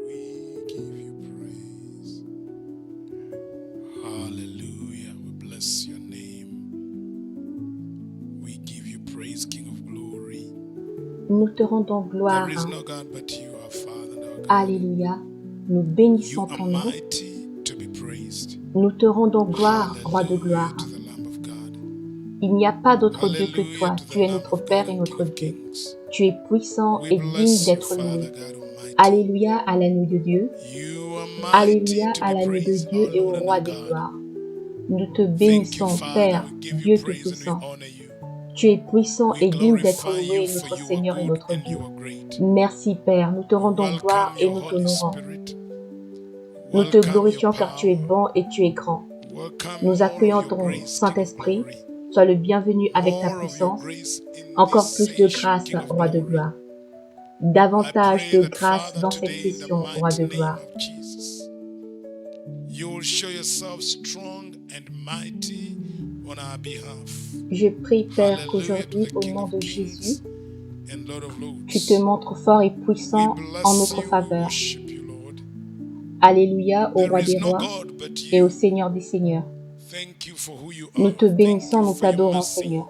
We give you praise. Hallelujah. We bless your name. We give you praise, King of glory. Nous te rendons There gloire. is no God but you, our Father and our God. Alléluia. Nous You bénissons are ton nom. mighty to be praised. Nous te rendons gloire, roi de Hallelujah gloire. to the Lamb of God. Il n'y a pas d'autre Dieu que Hallelujah toi. to the Tu es Lamb notre of Père God et and King notre of Dieu. Kings. Tu es puissant We et digne bless you, d'être Father loué. God Almighty. Alléluia à l'agneau de Dieu. You are mighty Alléluia to à be l'agneau de praised, Dieu our et au Lord and roi our des God. gloires. Nous te Thank you, bénissons, Father. Père, We give you Dieu praise and we Tout-Puissant. honor you. Tu es puissant We et digne d'être glorify loué, you for notre you are Seigneur et good notre and Dieu. you are great. Merci, Père. Nous te We rendons gloire welcome et your nous Holy t'honorons. Spirit. Nous te Welcome your glorifions car tu es power. bon et tu es grand. Welcome Nous all of accueillons your ton grace, King of Saint-Esprit. glory. Sois le bienvenu avec ta More of your puissance. grace in Encore this plus de session, grâce, King of roi de glory. gloire. I Davantage pray de that, grâce Father, dans cette today in the session, roi mighty de name gloire. of Jesus, you will show yourself strong and mighty on our behalf. Je prie, Père, Hallelujah to qu'aujourd'hui, the au King nom of de Kings Jésus, and Lord of tu te Lords. montres fort et We puissant en bless notre you, we faveur. worship you, Lord. Alléluia au There roi is des no rois God but et au you. Seigneur des seigneurs. Thank you for who you Nous are. te Thank bénissons, you nous for your t'adorons, mercy. Seigneur.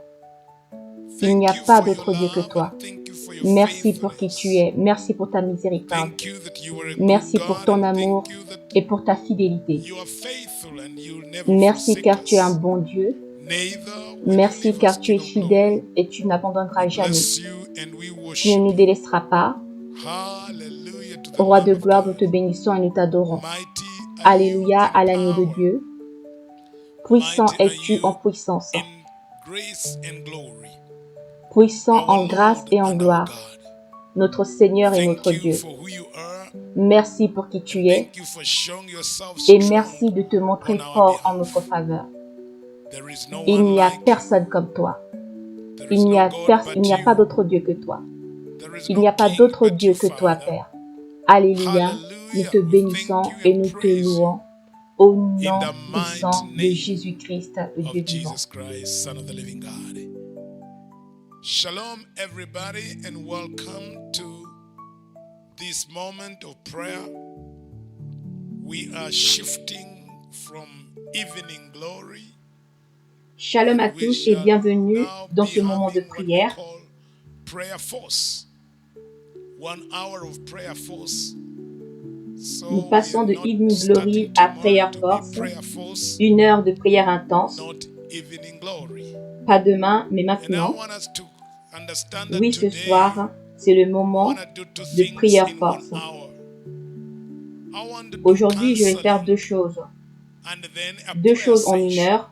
Il n'y a Thank you pas for your d'autre Dieu que love toi. and thank you for your Merci pour qui tu faithfulness. es. Merci pour ta miséricorde. Thank you that you are a good Merci pour God ton and amour thank you that et pour ta fidélité. you are faithful and you'll never Merci forsake car tu es un us. bon Dieu. Neither will you Merci leave us, car tu es King of glory. fidèle et tu n'abandonneras We jamais. bless you and we Tu ne worship nous you. délaisseras pas. Hallelujah to the Roi de Lamb of gloire, nous te God. bénissons et nous t'adorons. Mighty are Alléluia you à in l'agneau de power. Dieu. Puissant Mighty are es-tu en you puissance. in grace and glory. Puissant Our en grâce Lord et en and our gloire. God. Notre Seigneur et Thank notre you Dieu. for who you are Merci pour qui tu and es thank you for showing yourself et strong merci de te montrer on our fort en notre behalf. faveur. There is no Il one n'y a like personne you. comme toi. There Il is n'y no a, God but il n'y a pas you. d'autre Dieu que toi. There is Il no n'y a pas king d'autre but Dieu you, que toi, Father. Père. Alléluia. Nous Hallelujah. te We thank bénissons you et and nous te praise you louons au in nom the puissant mighty de name Jésus-Christ, le Dieu of vivant. Jesus Christ, Son of the living God. Shalom, everybody, and welcome to this moment of prayer. We are shifting from evening glory. Shalom à And we tous et shall bienvenue now dans be ce moment de having what we prière. call prayer force. 1 hour of prayer force. So Nous we passons are de not Evening Glory starting à tomorrow. Prayer It will be Force, prayer force, 1 heure de prière intense. not evening glory. Pas demain, mais And I maintenant. want us to understand Oui, that ce today soir, c'est le I moment want to do two de things Prayer in 1 Force. hour. I want to do Aujourd'hui, je vais faire counseling deux choses. and then a Deux prayer choses en 1 session. heure.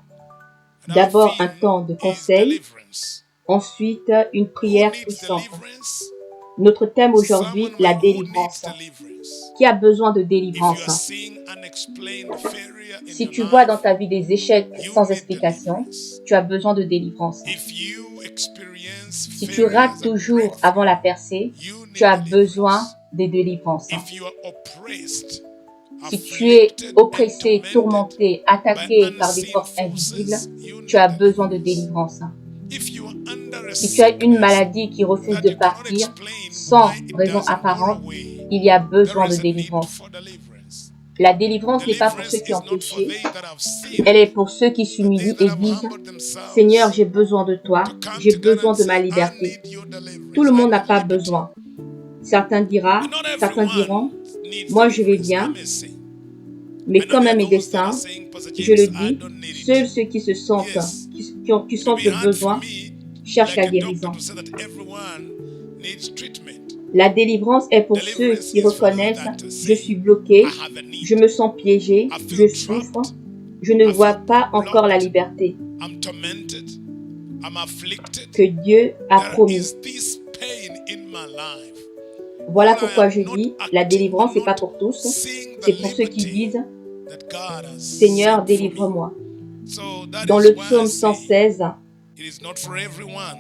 And our D'abord, un theme temps de is conseil. deliverance. Ensuite, une Who prière needs puissante. deliverance? Notre thème aujourd'hui, Someone la who needs délivrance. deliverance. Qui a besoin de If you délivrance? are seeing unexplained failure in Si your tu vois life, dans ta vie des échecs you sans need explication, deliverance. tu as besoin de délivrance. If you experience Si tu failure rates as a toujours avant la breakthrough, percée, you tu need as besoin deliverance. de délivrance. If you are oppressed, Si tu es afflicted, and oppressé, tormented tourmenté, by attaqué par des unseen forces invisibles, forces, you tu as need besoin de deliverance. délivrance. If you are under a Si tu as une sickness maladie qui refuse that de you cannot partir explain sans why it raison doesn't go apparente, away, il y a there besoin de is a need délivrance. for deliverance. La délivrance n'est pas pour ceux Deliverance qui is ont not for péché, they that have elle est sinned, pour ceux qui but they s'humilient that et have disent humbled « Seigneur, themselves j'ai besoin de toi, to come j'ai together besoin and de ma say, I liberté. need your » Tout deliverance, le I monde n'a need pas liberty. besoin. Certains And not diront everyone « needs Moi, je vais deliverance, I bien, may say. mais I know quand there are même est those that are dessein. » saying, Pastor Je le James, I dis, don't need seuls it. ceux qui se sentent, Yes, qui it will sentent be le hard for besoin, me, cherchent like la a doctor, guérison. to say that everyone needs treatment. La délivrance est pour ceux Deliverance qui is for those reconnaissent that « Je say, suis I bloqué, have a je need. me sens piégé, I je feel souffre, trapped. je ne I vois feel pas encore la blocked. liberté I'm tormented. I'm afflicted. que Dieu a There promis. is this pain in my life. Voilà But I pourquoi je am not dis, la acting, délivrance n'est pas not pour tous, seeing the c'est pour ceux qui liberty disent that God has Seigneur, set for me. délivre-moi. So that Dans is le why I psaume say 116, it is not for everyone,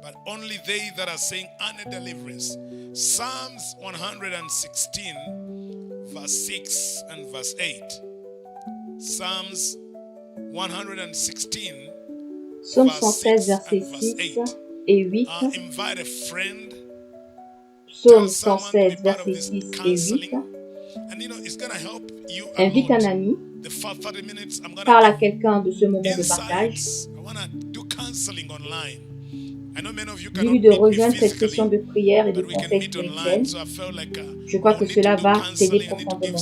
but only they that are saying under deliverance. Psalms 116, verse 6 and verse 8. Psalms 116, psaume verse 116, 6 versets and verse 6 8. et 8. Invite a friend Psaume 116, versets 6 et 8. Invite un ami, parle à quelqu'un de ce moment de partage. Dis-lui de rejoindre cette session de prière et de conseils spirituels. Je crois que cela va t'aider profondément.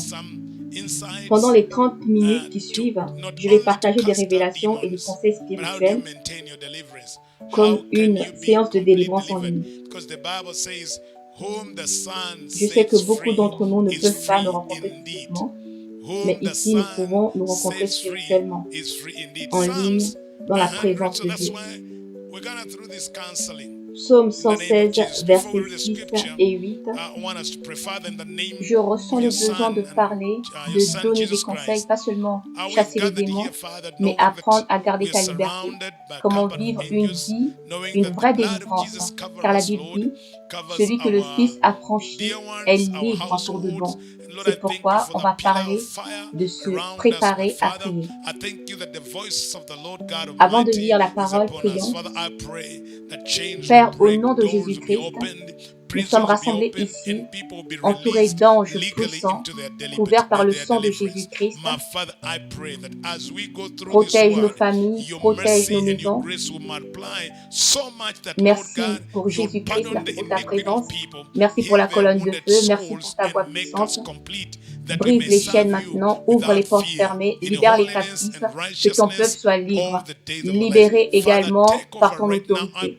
Pendant les 30 minutes qui suivent, je vais partager des révélations et des conseils spirituels comme une séance de délivrance en ligne. Je sais que beaucoup d'entre nous ne peuvent pas nous rencontrer physiquement, mais ici, nous pouvons nous rencontrer spirituellement, en ligne, dans la présence de Dieu. Psaume 116, versets 6 et 8. Je ressens le besoin de parler, de donner des conseils, pas seulement chasser les démons, mais apprendre à garder ta liberté. Comment vivre une vie, une vraie délivrance. Car la Bible dit, celui que le Fils a franchi est libre en tour de bon. C'est pourquoi on va parler de se préparer à prier. Avant de lire la parole, prions. Père, au nom de Jésus-Christ, nous sommes rassemblés ici, entourés d'anges puissants, couverts par le sang de Jésus-Christ. Protège nos familles, protège nos maisons. Merci pour Jésus-Christ, merci pour ta présence. Merci pour la colonne de feu, merci pour ta voix puissante. Brise les chaînes maintenant, ouvre les portes fermées, libère les captifs, que ton peuple soit libre, libéré également par ton autorité.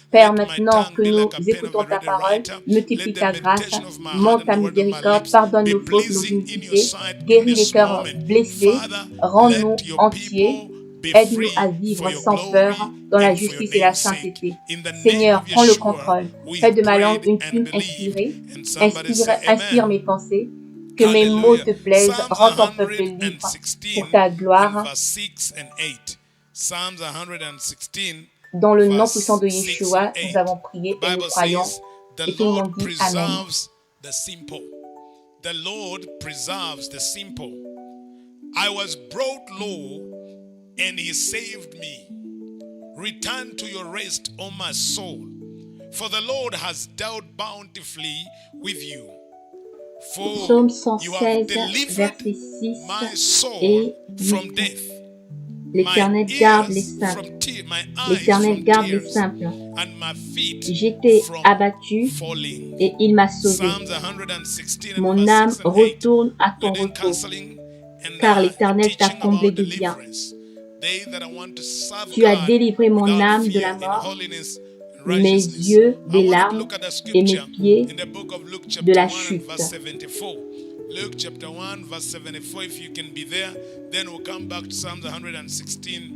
Père, maintenant que nous écoutons ta parole, multiplie ta grâce, monte ta miséricorde, pardonne nos fautes, nos iniquités, guéris les cœurs blessés, rends-nous entiers, aide-nous à vivre sans peur dans la justice et la sainteté. Seigneur, prends le contrôle, fais de ma langue une plume inspirée, inspire mes pensées, que mes mots te plaisent, rends ton peuple libre pour ta gloire. Dans le nom puissant de Yeshua, nous avons prié et nous croyons. Et tout le monde dit Amen. The Lord preserves the simple. I was brought low and he saved me. Return to your rest, O my soul, for the Lord has dealt bountifully with you. Psaume 116, versets 6 et 8. L'Éternel garde les simples. L'Éternel garde les simples. J'étais abattu et il m'a sauvé. Mon âme retourne à ton repos, car l'Éternel t'a comblé de bien. Tu as délivré mon âme de la mort, mes yeux des larmes et mes pieds de la chute. Luke chapter 1 verse 74, if you can be there, then we'll come back to Psalms 116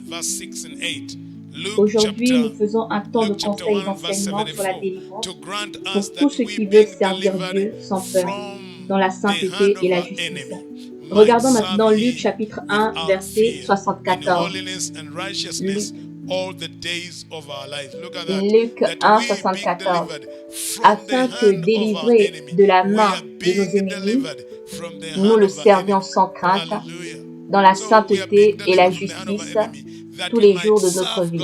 verse 6 and 8. Aujourd'hui, nous faisons un temps de conseil et d'enseignement sur la délivrance pour tous ceux qui veulent servir Dieu sans peur, dans la sainteté et la justice. Regardons maintenant Luc chapitre 1, verset 74. Luc 1, 74. Afin que, délivrés de la main de nos ennemis, nous le servions sans crainte, dans la sainteté et la justice, tous les jours de notre vie.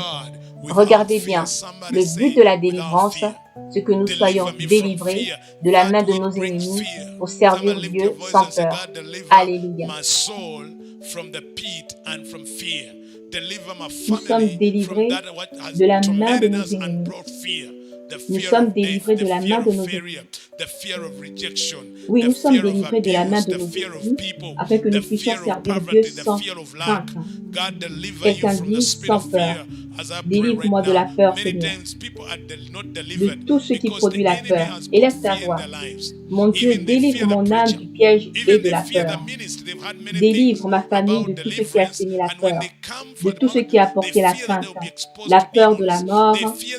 Regardez bien, le but de la délivrance, c'est que nous soyons délivrés de la main de nos ennemis pour servir Dieu sans peur. Alléluia. Nous sommes délivrés de la main de nos ennemis. Nous sommes délivrés de la main de nos ennemis. Oui, nous sommes délivrés de la main de nos ennemis afin que nous puissions servir Dieu sans crainte. Quelqu'un dit sans peur. Délivre-moi de la peur, Seigneur, de tout ce qui produit la peur. Et laisse ta voix. Mon Dieu, délivre mon âme du piège et de la peur. Délivre ma famille de tout ce qui a semé la peur, de tout ce qui a apporté la crainte, la peur de la mort,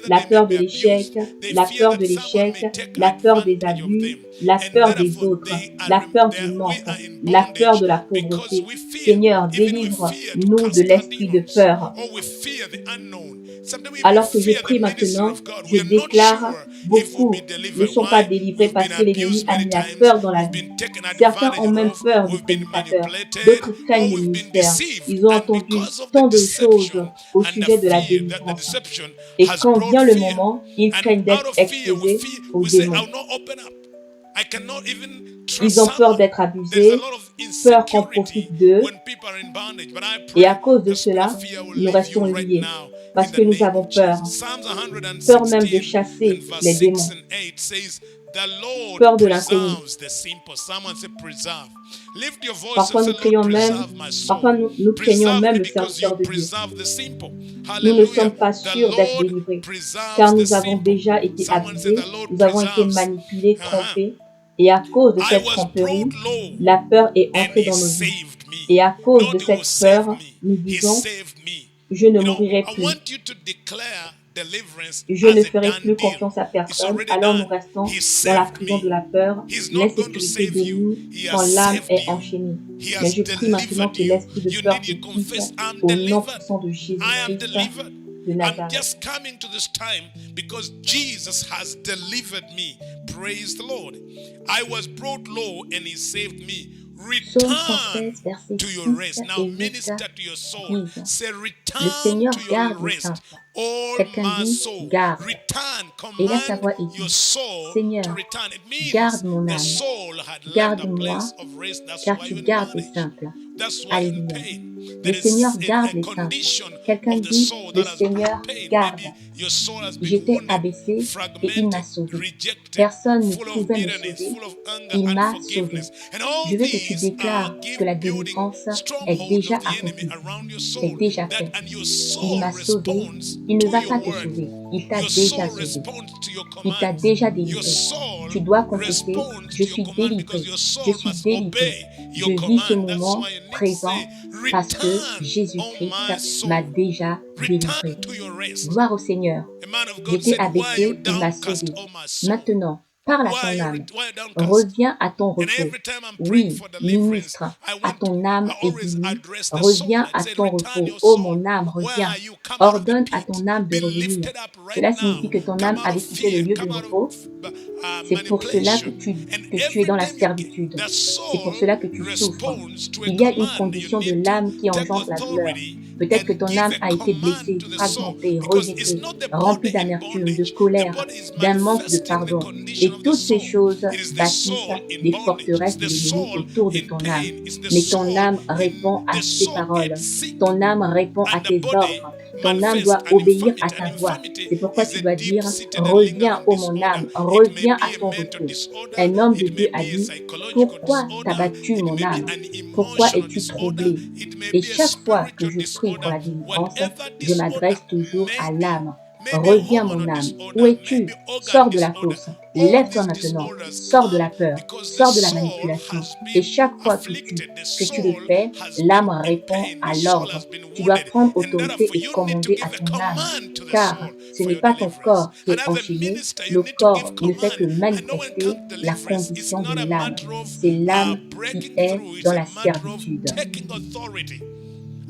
la peur de l'échec, la peur de l'échec, la peur des abus, la peur des autres, la peur du manque, la peur de la pauvreté. Seigneur, délivre-nous de l'esprit de peur. Alors que je prie maintenant, je déclare, beaucoup ne sont pas délivrés parce que l'ennemi a mis la peur dans la vie. Certains ont même peur du prédicateur. D'autres craignent le ministère. Ils ont entendu tant de choses au sujet de la délivrance. Et quand vient le moment, ils craignent d'être exposés aux démons. Ils ont peur d'être abusés, peur qu'on profite d'eux. Et à cause de cela, nous restons liés parce que nous avons peur. Peur même de chasser les démons. Peur de l'inconnu. Parfois nous craignons même le serviteur de Dieu. Nous ne sommes pas sûrs d'être délivrés, car nous avons déjà été abusés, nous avons été manipulés, trompés. Et à cause de cette tromperie, la peur est entrée dans nos vies. Et à cause de cette peur, nous disons, je ne mourrai plus. Je ne ferai plus confiance à personne. Alors nous restons dans la prison de la peur, l'insécurité de nous quand l'âme est enchaînée. Mais je prie maintenant que l'esprit de peur se quitte au nom puissant de Jésus-Christ de Nazareth. I'm just coming to this time because Jesus has delivered me. Praise the Lord. I was brought low and he saved me. Return to your rest. Now minister to your soul. Say return to your rest. All my soul. Return. Command your soul to return. It means the soul had left a place of rest. That's why you're in bondage. That's why you're in pain. Le Seigneur garde les saints. Quelqu'un dit, le Seigneur garde. J'étais abaissé et il m'a sauvé. Personne ne pouvait me sauver. Il m'a sauvé. Je veux que tu déclares que la délivrance est déjà accomplie. C'est déjà fait. Il m'a sauvé. Il ne va pas te sauver. Il t'a déjà sauvé. Il t'a déjà délivré. Tu dois confesser, je suis délivré. Je suis délivré. Je vis ce moment présent parce que Jésus-Christ m'a déjà délivré. Gloire au Seigneur. J'étais abaissé, il m'a sauvé. Maintenant, parle à ton âme. Reviens à ton repos. Oui, ministre à ton âme et dis-lui, reviens à ton repos. Oh mon âme, reviens. Ordonne à ton âme de revenir. Cela signifie que ton âme avait quitté le lieu de repos. C'est pour cela que tu es dans la servitude. C'est pour cela que tu souffres. Il y a une condition de l'âme qui engendre la douleur. Peut-être que ton âme a été blessée, fragmentée, rejetée, remplie d'amertume, de colère, d'un manque de pardon. Et toutes ces choses bâtissent des forteresses de l'ennemi autour de ton âme. Mais ton âme répond à tes paroles. Ton âme répond à tes ordres. Ton âme doit obéir à ta voix. C'est pourquoi tu dois dire, reviens, ô mon âme, reviens à ton repos. Un homme de Dieu a dit, pourquoi t'as battu mon âme? Pourquoi es-tu troublé? Et chaque fois que je prie pour la délivrance, je m'adresse toujours à l'âme. Reviens mon âme, où es-tu? Sors de la fosse, lève-toi maintenant, sors de la peur, sors de la manipulation. Et chaque fois que tu le fais, l'âme répond à l'ordre. Tu dois prendre autorité et commander à ton âme, car ce n'est pas ton corps qui est enchaîné, le corps ne fait que manifester la condition de l'âme. C'est l'âme qui est dans la servitude.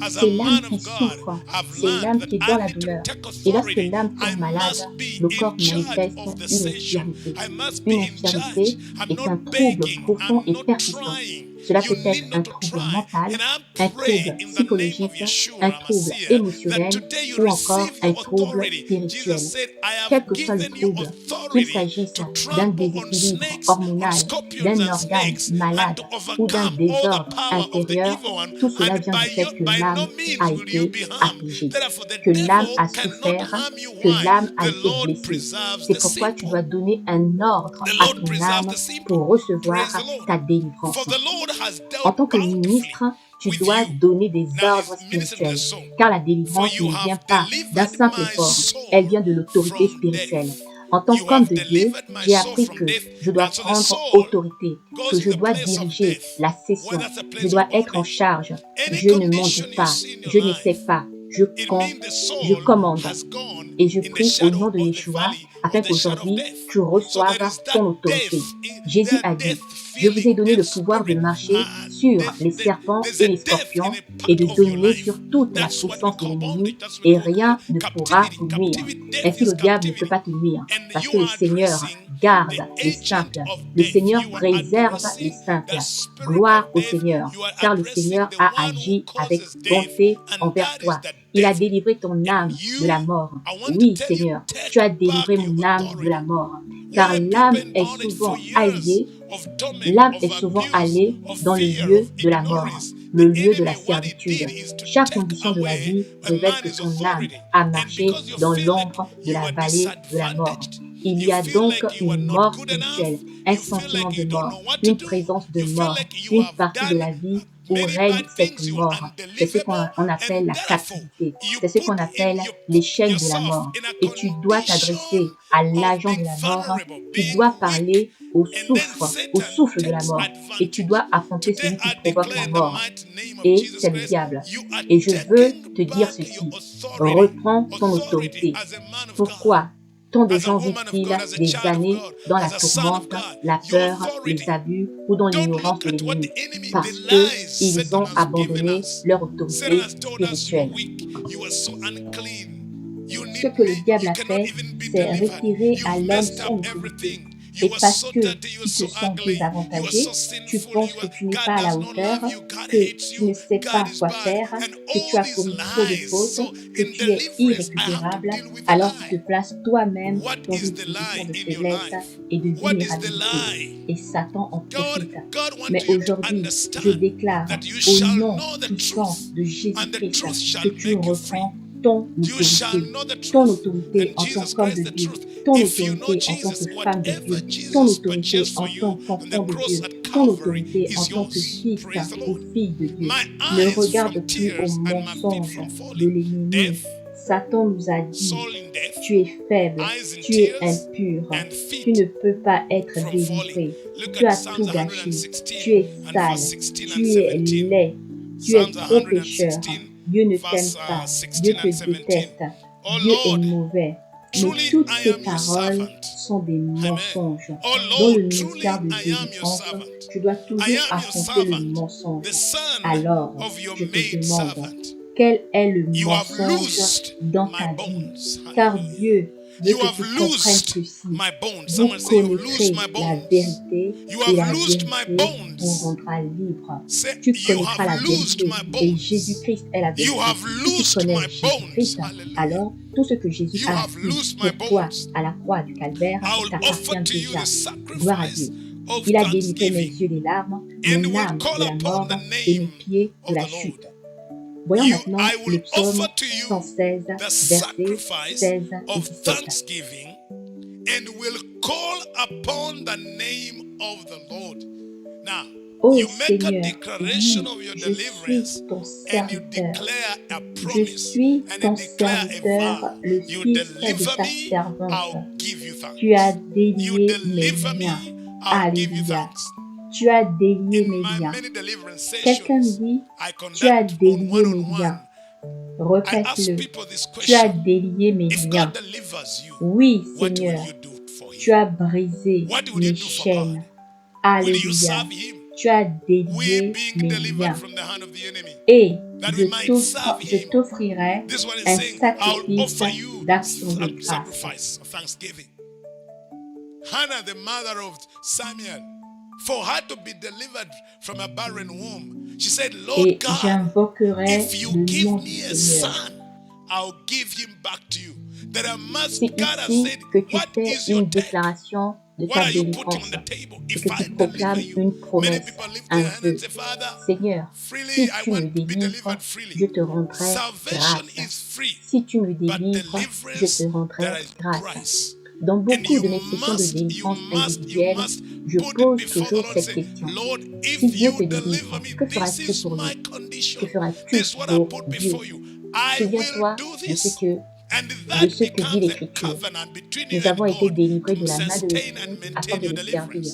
C'est l'âme qui souffre, c'est l'âme qui est dans la douleur. Et lorsque l'âme tombe malade, le corps manifeste une infirmité. Une infirmité est un trouble profond et persistant. Cela peut être un trouble mental, un trouble psychologique, un trouble émotionnel ou encore un trouble spirituel. Quel que soit le trouble, qu'il s'agisse d'un déséquilibre hormonal, d'un organe malade ou d'un désordre intérieur, tout cela vient du fait que l'âme a été affligée, que l'âme a souffert, que l'âme a été blessée. C'est pourquoi tu dois donner un ordre à ton âme pour recevoir ta délivrance. En tant que ministre, tu dois donner des ordres spirituels, car la délivrance ne vient pas d'un simple effort, elle vient de l'autorité spirituelle. En tant qu'homme de Dieu, j'ai appris que je dois prendre autorité, que je dois diriger la session, je dois être en charge. Je ne m'en dis pas, je ne sais pas, je commande. Et je prie au nom de Yeshua, afin qu'aujourd'hui, tu reçoives ton autorité. Jésus a dit, Je vous ai donné le pouvoir de marcher sur les serpents et les scorpions et de dominer sur toute la puissance de l'ennemi et rien ne pourra vous nuire. Ainsi, le diable ne peut pas te nuire parce que le Seigneur garde les simples. Le Seigneur préserve les simples. Gloire au Seigneur, car le Seigneur a agi avec bonté envers toi. Il a délivré ton âme de la mort. Oui, Seigneur, tu as délivré mon âme de la mort. Car l'âme est souvent alliée dans le lieu de la mort, le lieu de la servitude. Chaque condition de la vie révèle que ton âme a marché dans l'ombre de la vallée de la mort. Il y a donc une mort spirituelle, un sentiment de mort, une présence de mort, une partie de la vie où règne cette mort. C'est ce qu'on appelle la captivité. C'est ce qu'on appelle l'échelle de la mort. Et tu dois t'adresser à l'agent de la mort. Tu dois parler au souffle de la mort. Et tu dois affronter celui qui provoque la mort. Et c'est le diable. Et je veux te dire ceci. Reprends ton autorité. Pourquoi tant de gens vivent-ils des années dans la tourmente, la peur, les abus ou dans l'ignorance de l'ennemi? Parce qu'ils ont abandonné leur autorité spirituelle. Ce que le diable a fait, c'est retirer à l'homme son autorité. Et parce que tu te sens désavantagé, tu penses que tu n'es pas à la hauteur, que tu ne sais pas quoi faire, que tu as commis trop de fautes, que tu es irrécupérable, alors tu te places toi-même dans une position de faiblesse et de vulnérabilité. Et Satan en profite. Mais aujourd'hui, je déclare au nom puissant de Jésus-Christ que tu reprends ton autorité en tant qu'homme de Dieu, ton autorité en tant que femme de Dieu, ton autorité en tant qu'enfant de Dieu, ton autorité en tant que fils ou fille de Dieu. Ne regarde plus au mensonge de l'ennemi. Satan nous a dit, tu es faible, tu es impur, tu ne peux pas être délivré, tu as tout gâché, tu es sale, tu es laid, tu es trop pécheur. Dieu ne t'aime pas, Dieu te déteste, Dieu est mauvais. Mais toutes ces paroles sont des mensonges. Dans le ministère de délivrance, tu dois toujours affronter le mensonge. Alors, je te demande, quel est le mensonge dans ta vie? Car Dieu veut que tu comprennes ceci. Vous connaîtrez la vérité et la vérité vous rendra libre. Tu connaîtras la vérité et Jésus-Christ est la vérité. Si tu connais Jésus-Christ, alors tout ce que Jésus a fait pour toi à la croix du Calvaire t'appartient déjà. Gloire à Dieu. Il a délivré mes yeux des larmes, mon âme de la mort et mes pieds de la chute. Voyons maintenant le psaume 116, versets 16 et 17. Ô Seigneur, oui, je suis ton serviteur. Je suis ton serviteur, le fils de ta servante. Tu as délié mes liens. Alléluia. Tu as délié mes liens. Quelqu'un dit, tu as délié mes liens. Répète-le. Tu as délié mes liens. Oui, Seigneur. Tu as brisé mes chaînes. Alléluia. Tu as délié mes liens. Et je t'offrirai un sacrifice d'action de grâce. Hannah, the mother of Samuel, for her to be delivered from a barren womb, she said, Lord God, if you give me a son, I'll give him back to you. That I must, God has said, what is your déclaration de ta délivrance et que tu proclames une promesse, un vœu. Seigneur, si tu me délivres, je te rendrai grâce. Si tu me délivres, je te rendrai grâce. Dans beaucoup de mes sessions de délivrance individuelle, je pose toujours cette question. Si Dieu te délivre, que feras-tu pour lui? Que feras-tu pour Dieu? Souviens-toi de ce que dit l'Écriture. Nous avons été délivrés de la main de l'ennemi afin de le servir.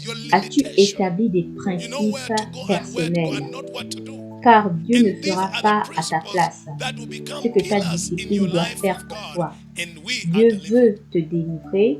as-tu établi des principes personnels? Car Dieu ne fera pas à ta place ce que ta discipline doit faire pour toi. Dieu veut te délivrer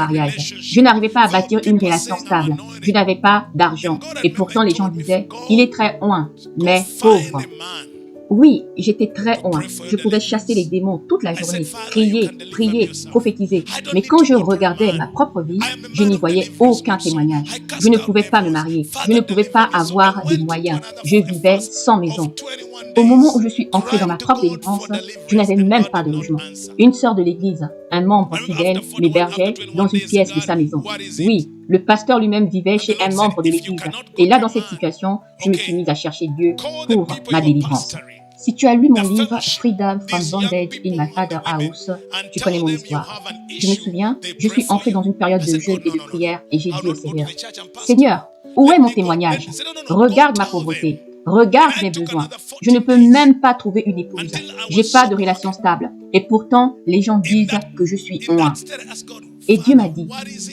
mariage. Je n'arrivais pas à bâtir une relation stable. Je n'avais pas d'argent. Et pourtant, les gens disaient, il est très loin, mais pauvre. Oui, j'étais très loin. Je pouvais chasser les démons toute la journée, prier, prophétiser. Mais quand je regardais ma propre vie, je n'y voyais aucun témoignage. Je ne pouvais pas me marier. Je ne pouvais pas avoir des moyens. Je vivais sans maison. Au moment où je suis entrée dans ma propre délivrance, je n'avais même pas de logement. Une sœur de l'église, un membre fidèle, m'hébergeait dans une pièce de sa maison. Oui, le pasteur lui-même vivait chez un membre de l'église. Et là, dans cette situation, je me suis mise à chercher Dieu pour ma délivrance. Si tu as lu mon livre Freedom from Bondage in My Father's House, tu connais mon histoire. Je me souviens, je suis entré dans une période de jeûne et de prière et j'ai dit au Seigneur, Seigneur, où est mon témoignage? Regarde ma pauvreté. Regarde mes besoins. Je ne peux même pas trouver une épouse. J'ai pas de relation stable. Et pourtant, les gens disent que je suis loin. Et Dieu m'a dit,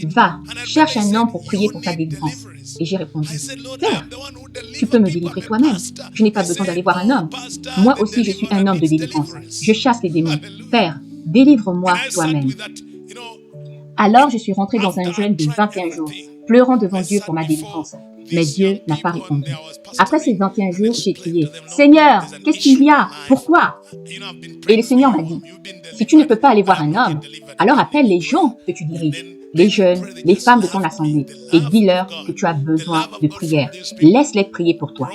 va, cherche un homme pour prier pour ta délivrance. Et j'ai répondu, Père, tu peux me délivrer toi-même. Je n'ai pas besoin d'aller voir un homme. Moi aussi, je suis un homme de délivrance. Je chasse les démons. Père, délivre-moi toi-même. Alors, je suis rentré dans un jeûne de 21 jours, pleurant devant Dieu pour ma délivrance. Mais Dieu n'a pas répondu. Après ces 21 jours, j'ai crié, Seigneur, qu'est-ce qu'il y a? Pourquoi? Et le Seigneur m'a dit, si tu ne peux pas aller voir un homme, alors appelle les gens que tu diriges, les jeunes, les femmes de ton assemblée, et dis-leur que tu as besoin de prière. Laisse-les prier pour toi.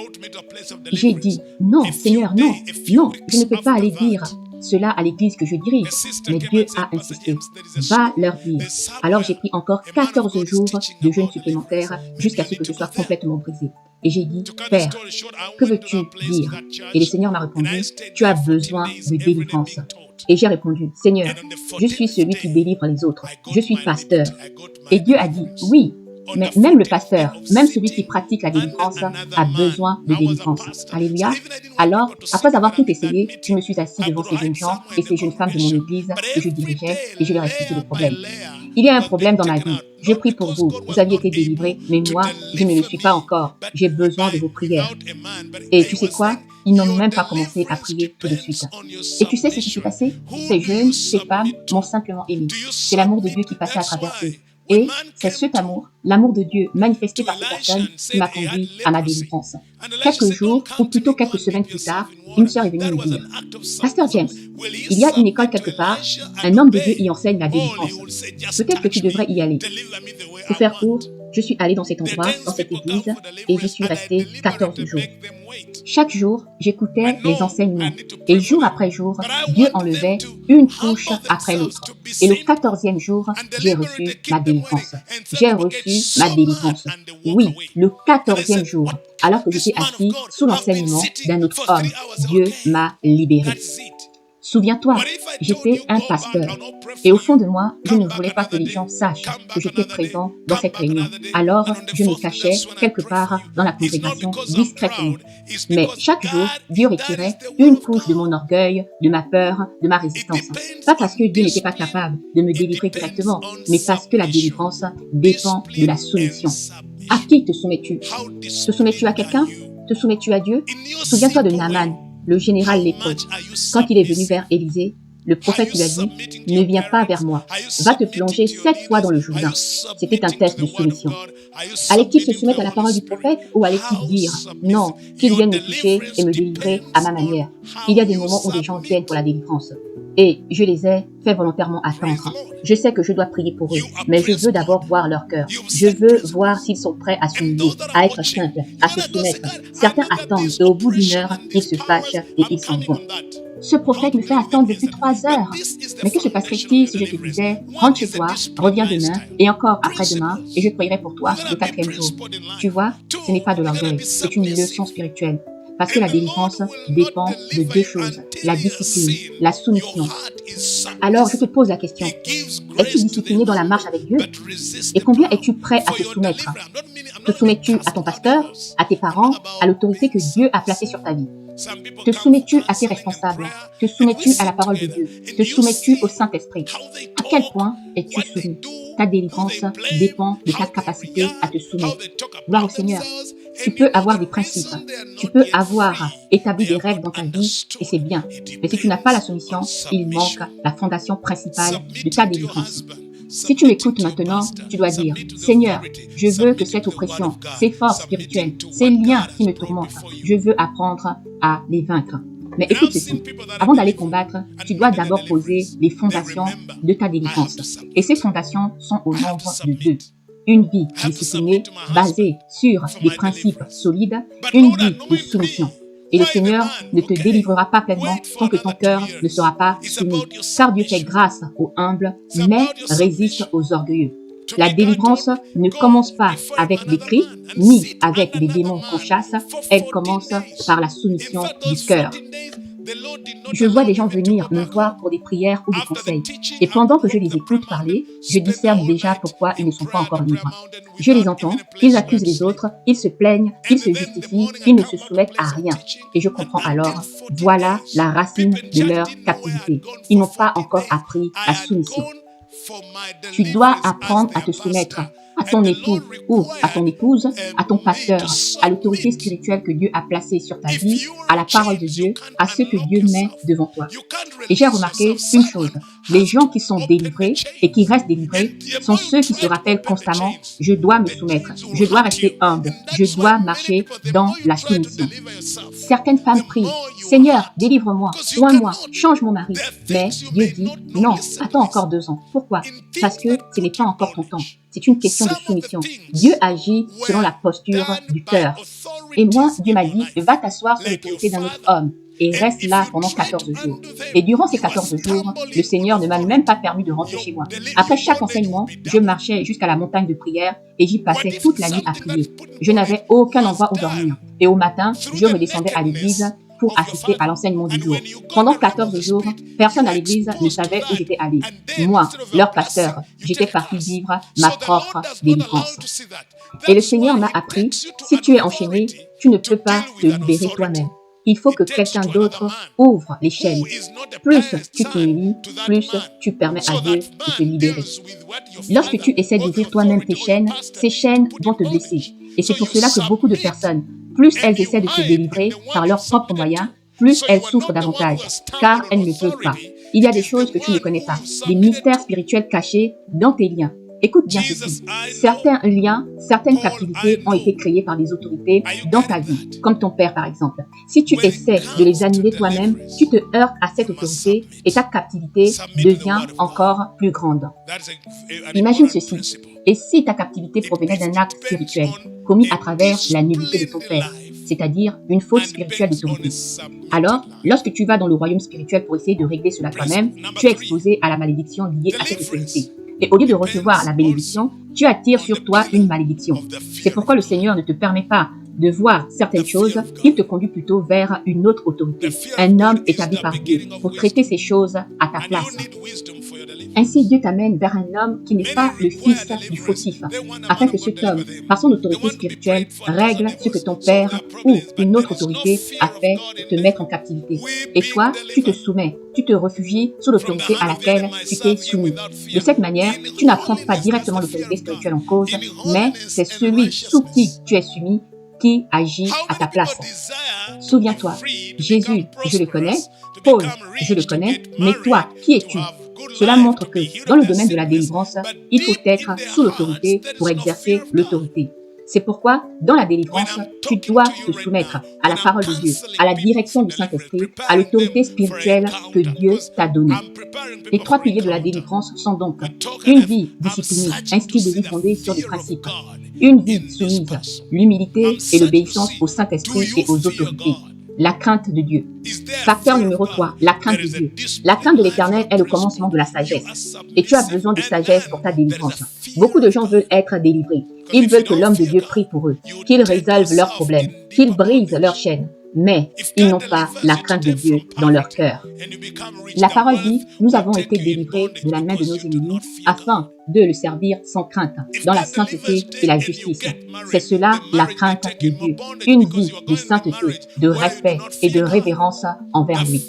J'ai dit, non, Seigneur, non, non, je ne peux pas aller dire cela à l'église que je dirige. Mais Dieu a insisté. Va leur dire. Alors j'ai pris encore 14 jours de jeûne supplémentaire jusqu'à ce que je sois complètement brisé. Et j'ai dit, Père, que veux-tu dire? Et le Seigneur m'a répondu, tu as besoin de délivrance. Et j'ai répondu, Seigneur, je suis celui qui délivre les autres. Je suis pasteur. Et Dieu a dit, oui, mais même le pasteur, même celui qui pratique la délivrance, a besoin de délivrance. Alléluia. Alors, après avoir tout essayé, je me suis assis devant ces jeunes gens et ces jeunes femmes de mon église que je dirigeais et je leur ai expliqué le problème. Il y a un problème dans ma vie. Je prie pour vous. Vous aviez été délivrés, mais moi, je ne le suis pas encore. J'ai besoin de vos prières. Et tu sais quoi? Ils n'ont même pas commencé à prier tout de suite. Et tu sais ce qui s'est passé? Ces jeunes, ces femmes m'ont simplement aimé. C'est l'amour de Dieu qui passait à travers eux. Et c'est cet amour, l'amour de Dieu manifesté par ces personnes qui m'a conduit à ma délivrance. Quelques jours, ou plutôt quelques semaines plus tard, une sœur est venue me dire, Pasteur James, il y a une école quelque part, un homme de Dieu y enseigne la délivrance. Peut-être que tu devrais y aller. Pour faire court, je suis allé dans cet endroit, dans cette église, et j'y suis resté 14 jours. Chaque jour, j'écoutais les enseignements, et jour après jour, Dieu enlevait une couche après l'autre. Et le 14e jour, j'ai reçu ma délivrance. J'ai reçu ma délivrance. Oui, le 14e jour, alors que j'étais assis sous l'enseignement d'un autre homme, Dieu m'a libéré. Souviens-toi, j'étais un pasteur. Et au fond de moi, je ne voulais pas que les gens sachent que j'étais présent dans cette réunion. Alors, je me cachais quelque part dans la congrégation discrètement. Mais chaque jour, Dieu retirait une couche de mon orgueil, de ma peur, de ma résistance. Pas parce que Dieu n'était pas capable de me délivrer directement, mais parce que la délivrance dépend de la soumission. À qui te soumets-tu? Te soumets-tu à quelqu'un? Te soumets-tu à Dieu? Souviens-toi de Naaman, le général lépreux. Quand il est venu vers Élisée, le prophète lui a dit, ne viens pas vers moi, va te plonger 7 fois dans le Jourdain. C'était un test de soumission. Allait-il se soumettre à la parole du prophète ou allait-il dire, non, qu'il vienne me toucher et me délivrer à ma manière? Il y a des moments où les gens viennent pour la délivrance. Et je les ai fait volontairement attendre. Je sais que je dois prier pour eux, mais je veux d'abord voir leur cœur. Je veux voir s'ils sont prêts à s'humilier, à être simples, à se soumettre. Certains attendent et au bout d'une heure, ils se fâchent et ils s'en vont. Ce prophète me fait attendre depuis 3 heures. Mais que se passerait-il si je te disais, rentre chez toi, reviens demain, et encore après-demain, et je prierai pour toi le 4e jour? Tu vois, ce n'est pas de l'orgueil, c'est une leçon spirituelle. Parce que la délivrance dépend de 2 choses, la discipline, la soumission. Alors je te pose la question, es-tu discipliné dans la marche avec Dieu? Et combien es-tu prêt à te soumettre? Te soumets-tu à ton pasteur, à tes parents, à l'autorité que Dieu a placée sur ta vie? Te soumets-tu à tes responsables? Te soumets-tu à la parole de Dieu? Te soumets-tu au Saint-Esprit? À quel point es-tu soumis? Ta délivrance dépend de ta capacité à te soumettre. Gloire au Seigneur. Tu peux avoir des principes, tu peux avoir établi des règles dans ta vie et c'est bien. Mais si tu n'as pas la soumission, il manque la fondation principale de ta délivrance. Si tu m'écoutes maintenant, tu dois dire, Seigneur, je veux que cette oppression, ces forces spirituelles, ces liens qui me tourmentent, je veux apprendre à les vaincre. Mais écoute ceci, avant d'aller combattre, tu dois d'abord poser les fondations de ta délivrance. Et ces fondations sont au nombre de 2. Une vie disciplinée, basée sur des principes solides, une vie de soumission. Et le Seigneur ne te délivrera pas pleinement tant que ton cœur ne sera pas soumis. Car Dieu fait grâce aux humbles, mais résiste aux orgueilleux. La délivrance ne commence pas avec des cris, ni avec des démons qu'on chasse, elle commence par la soumission du cœur. Je vois des gens venir me voir pour des prières ou des conseils. Et pendant que je les écoute parler, je discerne déjà pourquoi ils ne sont pas encore libres. Je les entends, ils accusent les autres, ils se plaignent, ils se justifient, ils ne se soumettent à rien. Et je comprends alors, voilà la racine de leur captivité. Ils n'ont pas encore appris la soumission. Tu dois apprendre à te soumettre à ton époux ou à ton épouse, à ton pasteur, à l'autorité spirituelle que Dieu a placée sur ta vie, à la parole de Dieu, à ce que Dieu met devant toi. Et j'ai remarqué une chose, les gens qui sont délivrés et qui restent délivrés sont ceux qui se rappellent constamment, je dois me soumettre, je dois rester humble, je dois marcher dans la soumission. Certaines femmes prient, Seigneur, délivre-moi, soigne-moi, change mon mari. Mais Dieu dit, non, attends encore 2 ans. Pourquoi? Parce que ce n'est pas encore ton temps. C'est une question de soumission. Dieu agit selon la posture du cœur. Et moi, Dieu m'a dit, va t'asseoir sur l'autorité d'un autre homme et reste là pendant 14 jours. Et durant ces 14 jours, le Seigneur ne m'a même pas permis de rentrer chez moi. Après chaque enseignement, je marchais jusqu'à la montagne de prière et j'y passais toute la nuit à prier. Je n'avais aucun endroit où dormir. Et au matin, je redescendais à l'église pour assister à l'enseignement du jour. Pendant 14 jours, personne à l'église ne savait où j'étais allé. Moi, leur pasteur, j'étais parti vivre ma propre délivrance. Et le Seigneur m'a appris, si tu es enchaîné, tu ne peux pas te libérer toi-même. Il faut que quelqu'un d'autre ouvre les chaînes. Plus tu t'humilies, plus tu permets à Dieu de te libérer. Lorsque tu essaies d'ouvrir toi-même tes chaînes, ces chaînes vont te blesser. Et c'est pour cela que beaucoup de personnes, plus elles essaient de se délivrer par leurs propres moyens, plus elles souffrent davantage, car elles ne peuvent pas. Il y a des choses que tu ne connais pas, des mystères spirituels cachés dans tes liens. Écoute bien ceci. Certains liens, certaines captivités ont été créées par des autorités dans ta vie, comme ton père par exemple. Si tu essaies de les annuler toi-même, tu te heurtes à cette autorité et ta captivité devient encore plus grande. Imagine ceci. Et si ta captivité provenait d'un acte spirituel commis à travers la nullité de ton père, c'est-à-dire une faute spirituelle d'autorité. Alors, lorsque tu vas dans le royaume spirituel pour essayer de régler cela toi-même, tu es exposé à la malédiction liée à cette autorité. Et au lieu de recevoir la bénédiction, tu attires sur toi une malédiction. C'est pourquoi le Seigneur ne te permet pas de voir certaines choses, il te conduit plutôt vers une autre autorité, un homme établi par Dieu, pour traiter ces choses à ta place. Ainsi, Dieu t'amène vers un homme qui n'est pas le fils du fautif, afin que cet homme, par son autorité spirituelle, règle ce que ton père ou une autre autorité a fait pour te mettre en captivité. Et toi, tu te soumets, tu te réfugies sous l'autorité à laquelle tu t'es soumis. De cette manière, tu n'affrontes pas directement l'autorité spirituelle en cause, mais c'est celui sous qui tu es soumis qui agit à ta place. Souviens-toi, Jésus, je le connais, Paul, je le connais, mais toi, qui es-tu? Cela montre que, dans le domaine de la délivrance, il faut être sous l'autorité pour exercer l'autorité. C'est pourquoi, dans la délivrance, tu dois te soumettre à la parole de Dieu, à la direction du Saint-Esprit, à l'autorité spirituelle que Dieu t'a donnée. Les 3 piliers de la délivrance sont donc une vie disciplinée, un style de vie fondé sur des principes, une vie soumise, l'humilité et l'obéissance au Saint-Esprit et aux autorités. La crainte de Dieu. Facteur numéro 3, la crainte de Dieu. La crainte de l'Éternel est le commencement de la sagesse. Et tu as besoin de sagesse pour ta délivrance. Beaucoup de gens veulent être délivrés. Ils veulent que l'homme de Dieu prie pour eux, qu'il résolve leurs problèmes, qu'il brise leurs chaînes. Mais ils n'ont pas la crainte de Dieu dans leur cœur. La parole dit, nous avons été délivrés de la main de nos ennemis afin de le servir sans crainte, dans la sainteté et la justice. C'est cela la crainte de Dieu, une vie de sainteté, de respect et de révérence envers lui.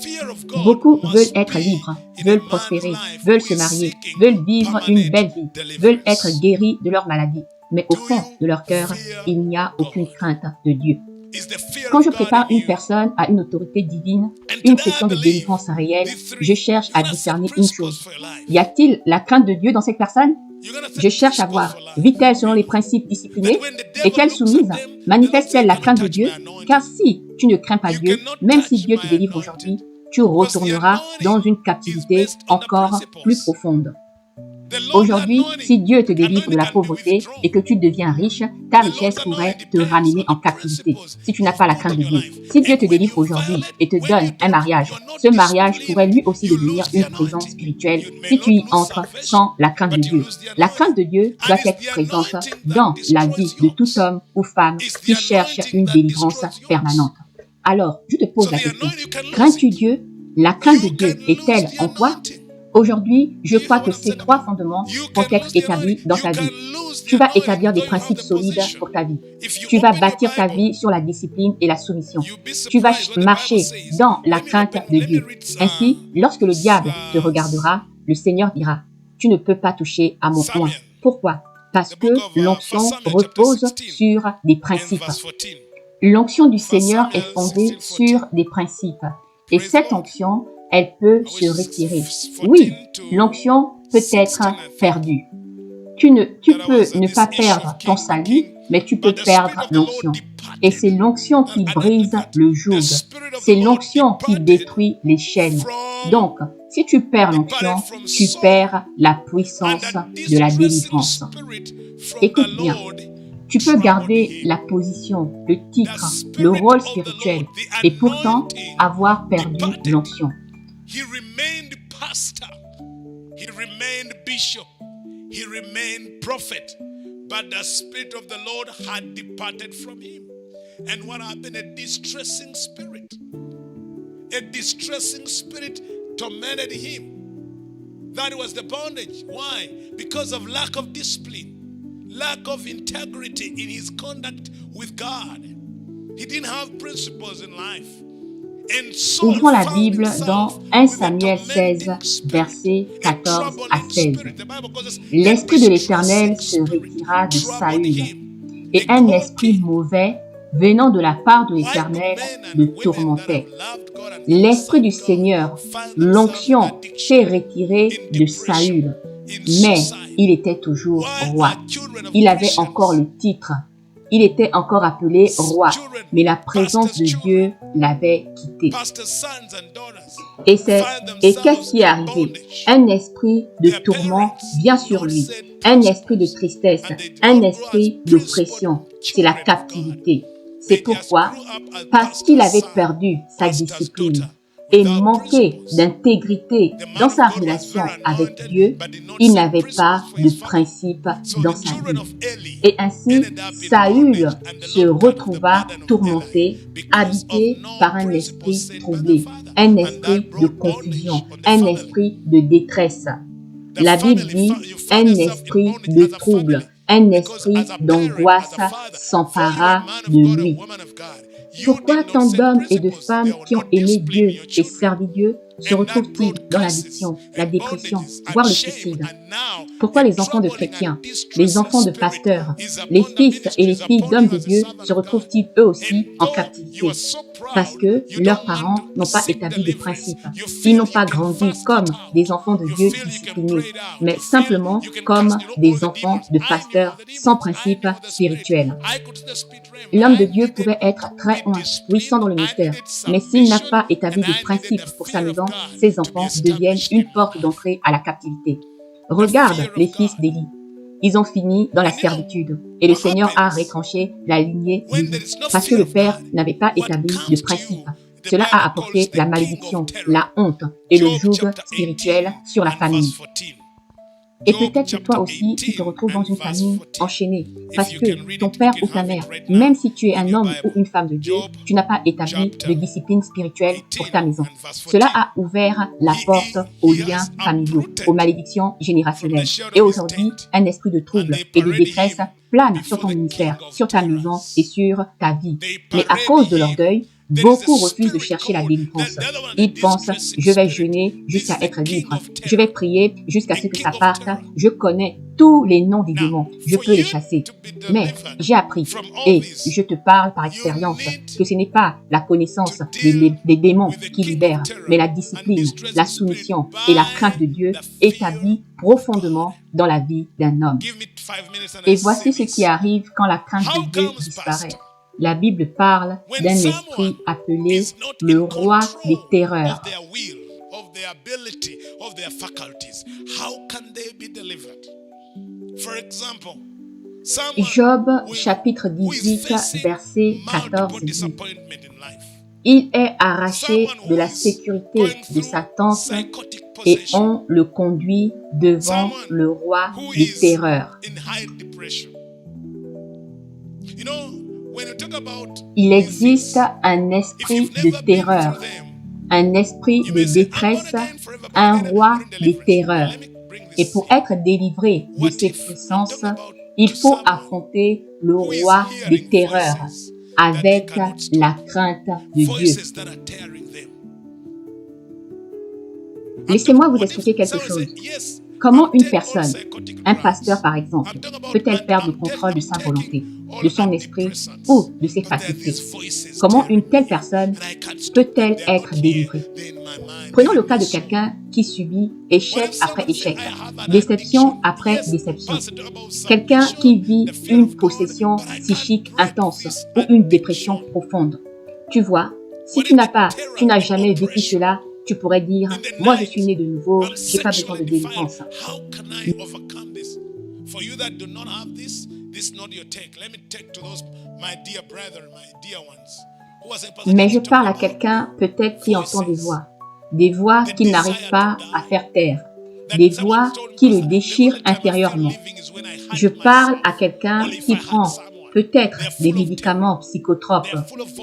Beaucoup veulent être libres, veulent prospérer, veulent se marier, veulent vivre une belle vie, veulent être guéris de leur maladie. Mais au fond de leur cœur, il n'y a aucune crainte de Dieu. Quand je prépare une personne à une autorité divine, une session de délivrance réelle, je cherche à discerner une chose. Y a-t-il la crainte de Dieu dans cette personne? Je cherche à voir, vit-elle selon les principes disciplinés? Est-elle soumise? Manifeste-t-elle la crainte de Dieu? Car si tu ne crains pas Dieu, même si Dieu te délivre aujourd'hui, tu retourneras dans une captivité encore plus profonde. Aujourd'hui, si Dieu te délivre de la pauvreté et que tu deviens riche, ta richesse pourrait te ramener en captivité si tu n'as pas la crainte de Dieu. Si Dieu te délivre aujourd'hui et te donne un mariage, ce mariage pourrait lui aussi devenir une prison spirituelle si tu y entres sans la crainte de Dieu. La crainte de Dieu doit être présente dans la vie de tout homme ou femme qui cherche une délivrance permanente. Alors, je te pose la question, crains-tu Dieu? La crainte de Dieu est-elle en toi? Aujourd'hui, je crois que ces trois fondements vont être établis dans ta vie. Tu vas établir des principes solides pour ta vie. Tu vas bâtir ta vie sur la discipline et la soumission. Tu vas marcher dans la crainte de Dieu. Ainsi, lorsque le diable te regardera, le Seigneur dira, « Tu ne peux pas toucher à mon oint. » Pourquoi? Parce que l'onction repose sur des principes. L'onction du Seigneur est fondée sur des principes. Et cette onction, elle peut se retirer. Oui, l'onction peut être perdue. Tu peux ne pas perdre ton salut, mais tu peux perdre l'onction. Et c'est l'onction qui brise le joug. C'est l'onction qui détruit les chaînes. Donc, si tu perds l'onction, tu perds la puissance de la délivrance. Écoute bien. Tu peux garder la position, le titre, le rôle spirituel et pourtant avoir perdu l'onction. He remained pastor, he remained bishop, he remained prophet, but the Spirit of the Lord had departed from him. And what happened? A distressing spirit tormented him. That was the bondage. Why? Because of lack of discipline, lack of integrity in his conduct with God. He didn't have principles in life. Ouvrons la Bible dans 1 Samuel 16, versets 14 à 16. L'Esprit de l'Éternel se retira de Saül, et un esprit mauvais venant de la part de l'Éternel le tourmentait. L'Esprit du Seigneur, l'onction, s'est retiré de Saül, mais il était toujours roi. Il avait encore le titre. Il était encore appelé roi, mais la présence de Dieu l'avait quitté. Et qu'est-ce qui est arrivé? Un esprit de tourment vient sur lui, un esprit de tristesse, un esprit d'oppression. C'est la captivité. C'est pourquoi, parce qu'il avait perdu sa discipline et manqué d'intégrité dans sa relation avec Dieu, il n'avait pas de principe dans sa vie. Et ainsi, Saül se retrouva tourmenté, habité par un esprit troublé, un esprit de confusion, un esprit de détresse. La Bible dit un esprit de trouble, un esprit d'angoisse s'empara de lui. Pourquoi tant d'hommes et de femmes qui ont aimé Dieu et servi Dieu se retrouvent-ils dans l'addiction, la dépression, voire le suicide? Pourquoi les enfants de chrétiens, les enfants de pasteurs, les fils et les filles d'hommes de Dieu se retrouvent-ils eux aussi en captivité? Parce que leurs parents n'ont pas établi de principes. Ils n'ont pas grandi comme des enfants de Dieu disciplinés, mais simplement comme des enfants de pasteurs sans principe spirituel. L'homme de Dieu pouvait être très puissant dans le mystère, mais s'il n'a pas établi de principes pour sa maison, ses enfants deviennent une porte d'entrée à la captivité. Regarde les fils d'Élie. Ils ont fini dans la servitude et le Seigneur a retranché la lignée d'Élie parce que le père n'avait pas établi de principes. Cela a apporté la malédiction, la honte et le joug spirituel sur la famille. Et peut-être que toi aussi, tu te retrouves dans une famille enchaînée parce que ton père ou ta mère, même si tu es un homme ou une femme de Dieu, tu n'as pas établi de discipline spirituelle pour ta maison. Cela a ouvert la porte aux liens familiaux, aux malédictions générationnelles. Et aujourd'hui, un esprit de trouble et de détresse plane sur ton ministère, sur ta maison et sur ta vie. Mais à cause de l'orgueil, beaucoup refusent de chercher la délivrance. Ils pensent, je vais jeûner jusqu'à être libre. Je vais prier jusqu'à ce que ça parte. Je connais tous les noms des démons. Je peux les chasser. Mais j'ai appris, et je te parle par expérience, que ce n'est pas la connaissance des démons qui libèrent, mais la discipline, la soumission et la crainte de Dieu établie profondément dans la vie d'un homme. Et voici ce qui arrive quand la crainte de Dieu disparaît. La Bible parle d'un esprit appelé le roi des terreurs. their faculties. How can they be delivered? For example, Job chapitre 18 verset 14 dit: Il est arraché de la sécurité de sa tente et on le conduit devant le roi des terreurs. Il existe un esprit de terreur, un esprit de détresse, un roi des terreurs. Et pour être délivré de cette puissance, il faut affronter le roi des terreurs avec la crainte de Dieu. Laissez-moi vous expliquer quelque chose. Comment une personne, un pasteur par exemple, peut-elle perdre le contrôle de sa volonté, de son esprit ou de ses facultés? Comment une telle personne peut-elle être délivrée? Prenons le cas de quelqu'un qui subit échec après échec, déception après déception. Quelqu'un qui vit une possession psychique intense ou une dépression profonde. Tu vois, si tu n'as jamais vécu cela, tu pourrais dire, moi je suis né de nouveau, j'ai pas besoin de délivrance. Mais je parle à quelqu'un peut-être qui entend des voix qu'il n'arrive pas à faire taire, des voix qui le déchirent intérieurement. Je parle à quelqu'un qui prend peut-être des médicaments psychotropes,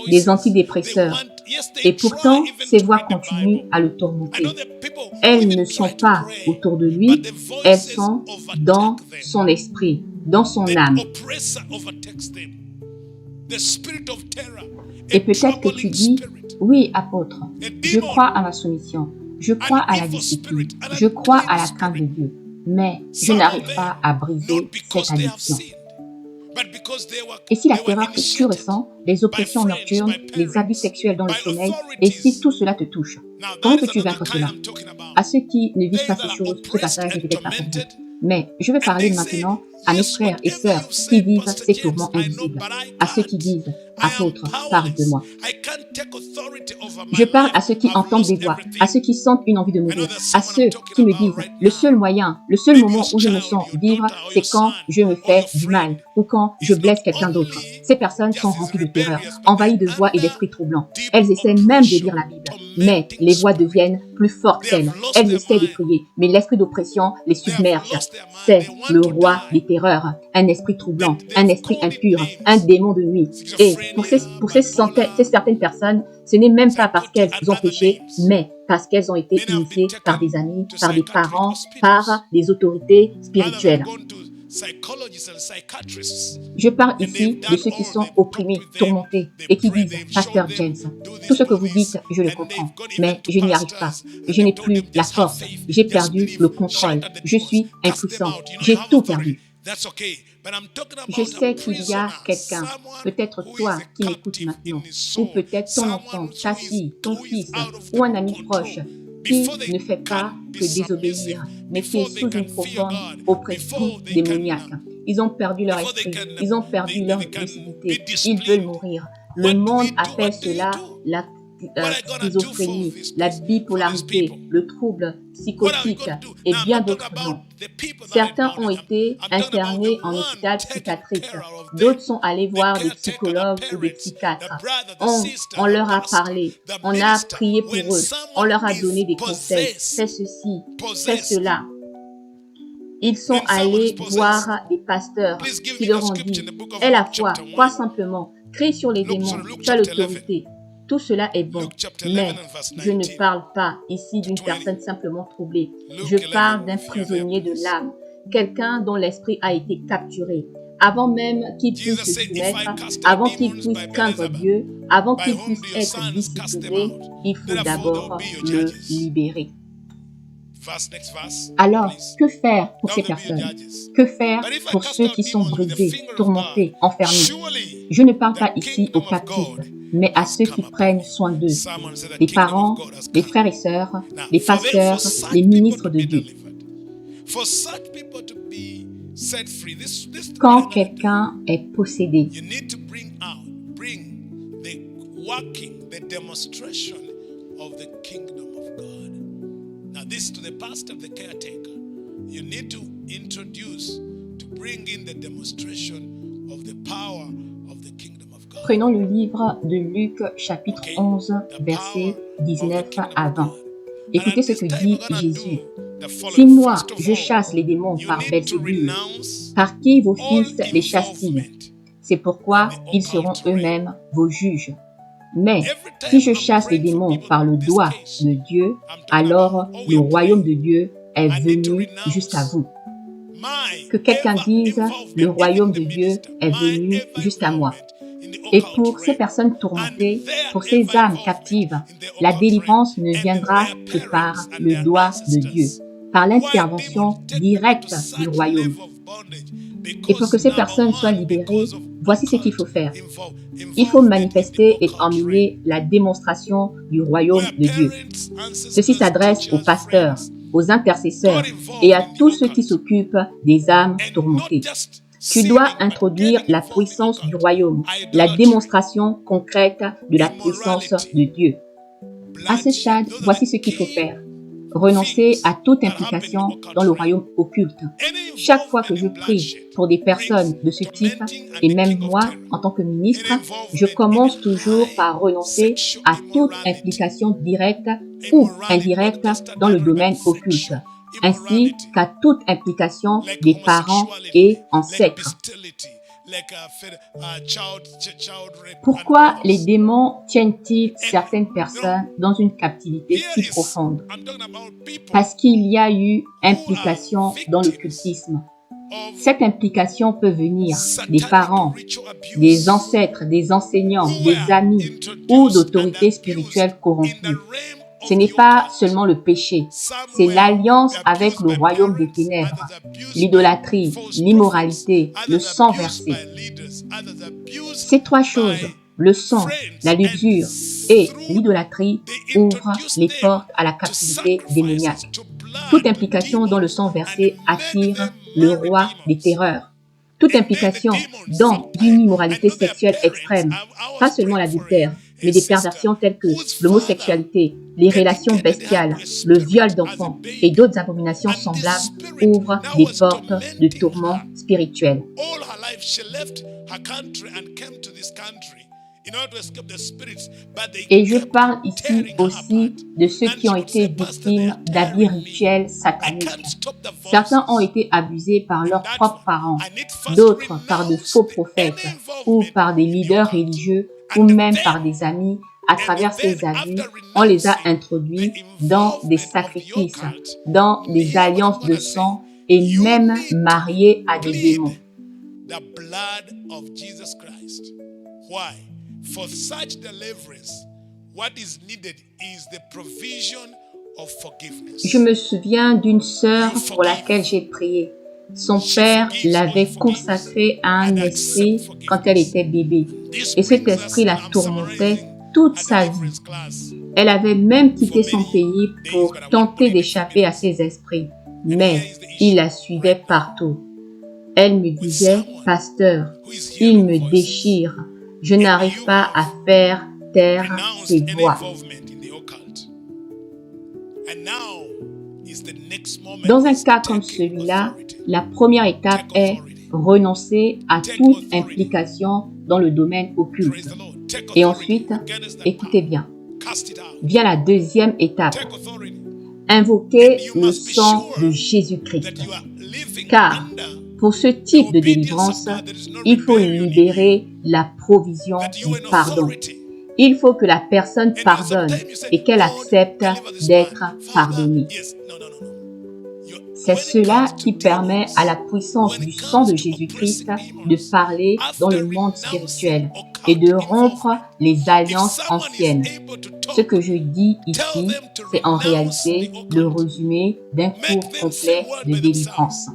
des antidépresseurs, et pourtant ces voix continuent à le tourmenter. Elles ne sont pas autour de lui, elles sont dans son esprit, dans son âme. Et peut-être que tu dis, oui apôtre, je crois à ma soumission, je crois à la discipline, je crois à la crainte de Dieu, mais je n'arrive pas à briser cette addiction. Et si la terreur que tu ressens, les oppressions nocturnes, les abus sexuels dans le sommeil, et si tout cela te touche, comment peux-tu vaincre cela? À ceux qui ne vivent pas ces choses, ce passage n'est peut-être pas pour vous. Mais je vais parler maintenant à mes frères et sœurs qui vivent ces tourments invisibles, à ceux qui disent « Apôtre, parle de moi ». Je parle à ceux qui entendent des voix, à ceux qui sentent une envie de mourir, à ceux qui me disent « Le seul moyen, le seul moment où je me sens vivre, c'est quand je me fais du mal ou quand je blesse quelqu'un d'autre ». Ces personnes sont remplies de terreur, envahies de voix et d'esprits troublants. Elles essaient même de lire la Bible, mais les voix deviennent plus fortes qu'elles. Elles essaient de prier, mais l'esprit d'oppression les submerge. C'est le roi des terreurs, un esprit troublant, un esprit impur, un démon de nuit. Et pour ces certaines personnes, ce n'est même pas parce qu'elles ont péché, mais parce qu'elles ont été initiées par des amis, par des parents, par des autorités spirituelles. Je parle ici de ceux qui sont opprimés, tourmentés et qui disent « Pasteur James, tout ce que vous dites, je le comprends, mais je n'y arrive pas. Je n'ai plus la force. J'ai perdu le contrôle. Je suis impuissant. J'ai tout perdu. » Je sais qu'il y a quelqu'un, peut-être toi qui m'écoutes maintenant, ou peut-être ton enfant, ta fille, ton fils, ou un ami proche, qui ne fait pas que désobéir, mais qui est sous une profonde oppression démoniaque. Ils ont perdu leur esprit, ils ont perdu leur lucidité, ils veulent mourir. Le monde appelle cela la schizophrénie, la bipolarité, le trouble psychotique et bien d'autres noms. Certains ont été internés en hôpital psychiatrique, d'autres sont allés voir des psychologues ou des psychiatres. On leur a parlé, on a prié pour eux, on leur a donné des conseils, fais ceci, fais cela. Ils sont allés voir des pasteurs qui leur ont dit, aie la foi, crois simplement, crie sur les démons, tu as l'autorité. Tout cela est bon, mais je ne parle pas ici d'une personne simplement troublée. Je parle d'un prisonnier de l'âme, quelqu'un dont l'esprit a été capturé. Avant même qu'il puisse se soumettre, avant qu'il puisse craindre Dieu, avant qu'il puisse être discipliné, il faut d'abord le libérer. Alors, que faire pour ces personnes? Que faire pour ceux qui sont brisés, tourmentés, enfermés? Je ne parle pas ici aux captifs, mais à ceux qui prennent soin d'eux, les parents, les frères et sœurs, les pasteurs, les ministres de Dieu. Quand quelqu'un est possédé, this to the pastor of the caretaker. You need to introduce, to bring in the demonstration of the power of the kingdom of God. Prenons le livre de Luc, chapitre 11, versets 19 à 20. Écoutez ce que dit Jésus. Si moi, je chasse les démons par Belzébul, par qui vos fils les chassent-ils? C'est pourquoi ils seront eux-mêmes vos juges. Mais si je chasse les démons par le doigt de Dieu, alors le royaume de Dieu est venu jusqu'à vous. Que quelqu'un dise, le royaume de Dieu est venu jusqu'à moi. Et pour ces personnes tourmentées, pour ces âmes captives, la délivrance ne viendra que par le doigt de Dieu, par l'intervention directe du royaume. Et pour que ces personnes soient libérées, voici ce qu'il faut faire. Il faut manifester et emmener la démonstration du royaume de Dieu. Ceci s'adresse aux pasteurs, aux intercesseurs et à tous ceux qui s'occupent des âmes tourmentées. Tu dois introduire la puissance du royaume, la démonstration concrète de la puissance de Dieu. À ce stade, voici ce qu'il faut faire. Renoncer à toute implication dans le royaume occulte. Chaque fois que je prie pour des personnes de ce type, et même moi, en tant que ministre, je commence toujours par renoncer à toute implication directe ou indirecte dans le domaine occulte, ainsi qu'à toute implication des parents et ancêtres. Pourquoi les démons tiennent-ils certaines personnes dans une captivité si profonde? Parce qu'il y a eu implication dans l'occultisme. Cette implication peut venir des parents, des ancêtres, des enseignants, des amis ou d'autorités spirituelles corrompues. Ce n'est pas seulement le péché, c'est l'alliance avec le royaume des ténèbres, l'idolâtrie, l'immoralité, le sang versé. Ces trois choses, le sang, la luxure et l'idolâtrie, ouvrent les portes à la captivité démoniaque. Toute implication dans le sang versé attire le roi des terreurs. Toute implication dans une immoralité sexuelle extrême, pas seulement l'adultère, mais des perversions telles que l'homosexualité, les relations bestiales, le viol d'enfants et d'autres abominations semblables ouvrent des portes de tourment spirituel. Et je parle ici aussi de ceux qui ont été victimes d'abus rituels sataniques. Certains ont été abusés par leurs propres parents, d'autres par de faux prophètes ou par des leaders religieux ou même par des amis. À travers ces abus, on les a introduits dans des sacrifices, dans des alliances de sang et même mariés à des démons. The blood of Jesus Christ. Why? For such deliverance, what is needed is the provision of forgiveness. Je me souviens d'une sœur pour laquelle j'ai prié. Son père l'avait consacrée à un esprit quand elle était bébé. Et cet esprit la tourmentait toute sa vie. Elle avait même quitté son pays pour tenter d'échapper à ces esprits. Mais il la suivait partout. Elle me disait, « Pasteur, il me déchire. Je n'arrive pas à faire taire ses voix. » Dans un cas comme celui-là, la première étape est renoncer à toute implication dans le domaine occulte. Et ensuite, écoutez bien, vient la deuxième étape. Invoquer le sang de Jésus-Christ. Car pour ce type de délivrance, il faut libérer la provision du pardon. Il faut que la personne pardonne et qu'elle accepte d'être pardonnée. C'est cela qui permet à la puissance du sang de Jésus-Christ de parler dans le monde spirituel et de rompre les alliances anciennes. Ce que je dis ici, c'est en réalité le résumé d'un cours complet de délivrance.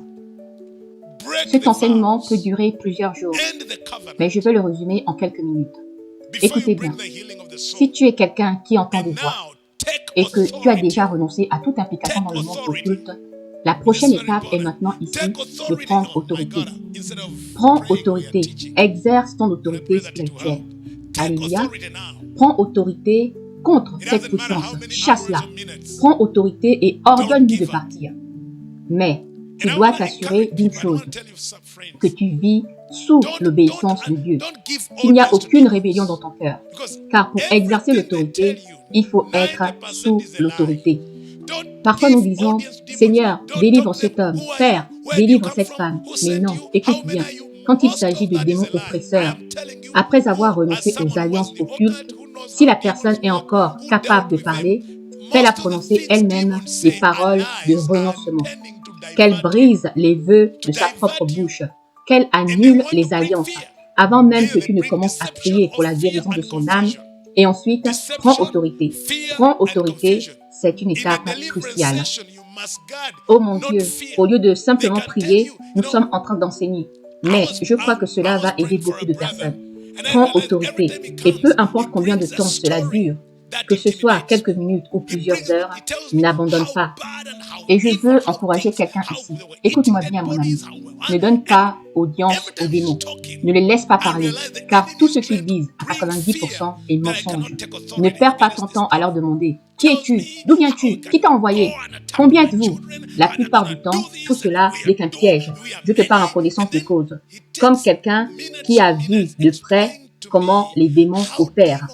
Cet enseignement peut durer plusieurs jours, mais je vais le résumer en quelques minutes. Écoutez bien, si tu es quelqu'un qui entend des voix et que tu as déjà renoncé à toute implication dans le monde occulte, la prochaine étape est maintenant ici de prendre autorité. Prends autorité, exerce ton autorité spirituelle. Alléluia. Prends autorité contre cette puissance, chasse-la, prends autorité et ordonne-lui de partir. Mais tu dois t'assurer d'une chose, que tu vis sous l'obéissance de Dieu, qu'il n'y a aucune rébellion dans ton cœur, car pour exercer l'autorité, il faut être sous l'autorité. Parfois nous disons, Seigneur, délivre cet homme, Père, délivre cette femme. Mais non, écoute bien, quand il s'agit de démons oppresseurs, après avoir renoncé aux alliances occultes, si la personne est encore capable de parler, fais-la prononcer elle-même des paroles de renoncement. Qu'elle brise les vœux de sa propre bouche, qu'elle annule les alliances, avant même que tu ne commences à prier pour la guérison de son âme, et ensuite, prends autorité. Prends autorité, c'est une étape cruciale. Oh mon Dieu, au lieu de simplement prier, nous sommes en train d'enseigner. Mais je crois que cela va aider beaucoup de personnes. Prends autorité, et peu importe combien de temps cela dure, que ce soit quelques minutes ou plusieurs heures, n'abandonne pas. Et je veux encourager quelqu'un ici. Écoute-moi bien, mon ami. Ne donne pas audience aux démons. Ne les laisse pas parler, car tout ce qu'ils disent à 90% est mensonge. Ne perds pas ton temps à leur demander « Qui es-tu? D'où viens-tu? Qui t'a envoyé? Combien êtes-vous » La plupart du temps, tout cela n'est qu'un piège. Je te parle en connaissance de cause. Comme quelqu'un qui a vu de près comment les démons opèrent.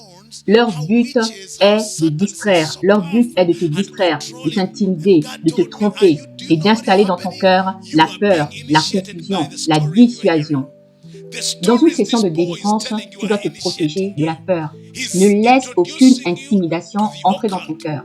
Leur but est de distraire, leur but est de te distraire, de t'intimider, de te tromper et d'installer dans ton cœur la peur, la confusion, la dissuasion. Dans une session de délivrance, tu dois te protéger de la peur. Ne laisse aucune intimidation entrer dans ton cœur.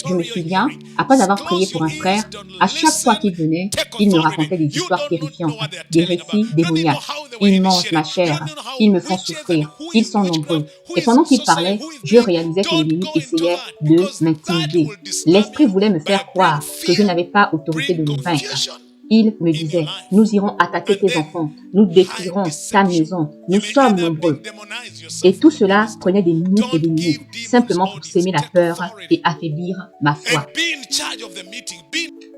Je me souviens, après avoir prié pour un frère, à chaque fois qu'il venait, il me racontait des histoires terrifiantes, des récits démoniaques. Ils mangent ma chair, ils me font souffrir, ils sont nombreux. Et pendant qu'il parlait, je réalisais que l'ennemi essayait de m'intimider. L'esprit voulait me faire croire que je n'avais pas autorité de le vaincre. Il me disait, nous irons attaquer tes enfants, nous détruirons ta maison, nous sommes nombreux. Et tout cela prenait des minutes et des minutes, simplement pour s'aimer la peur et affaiblir ma foi.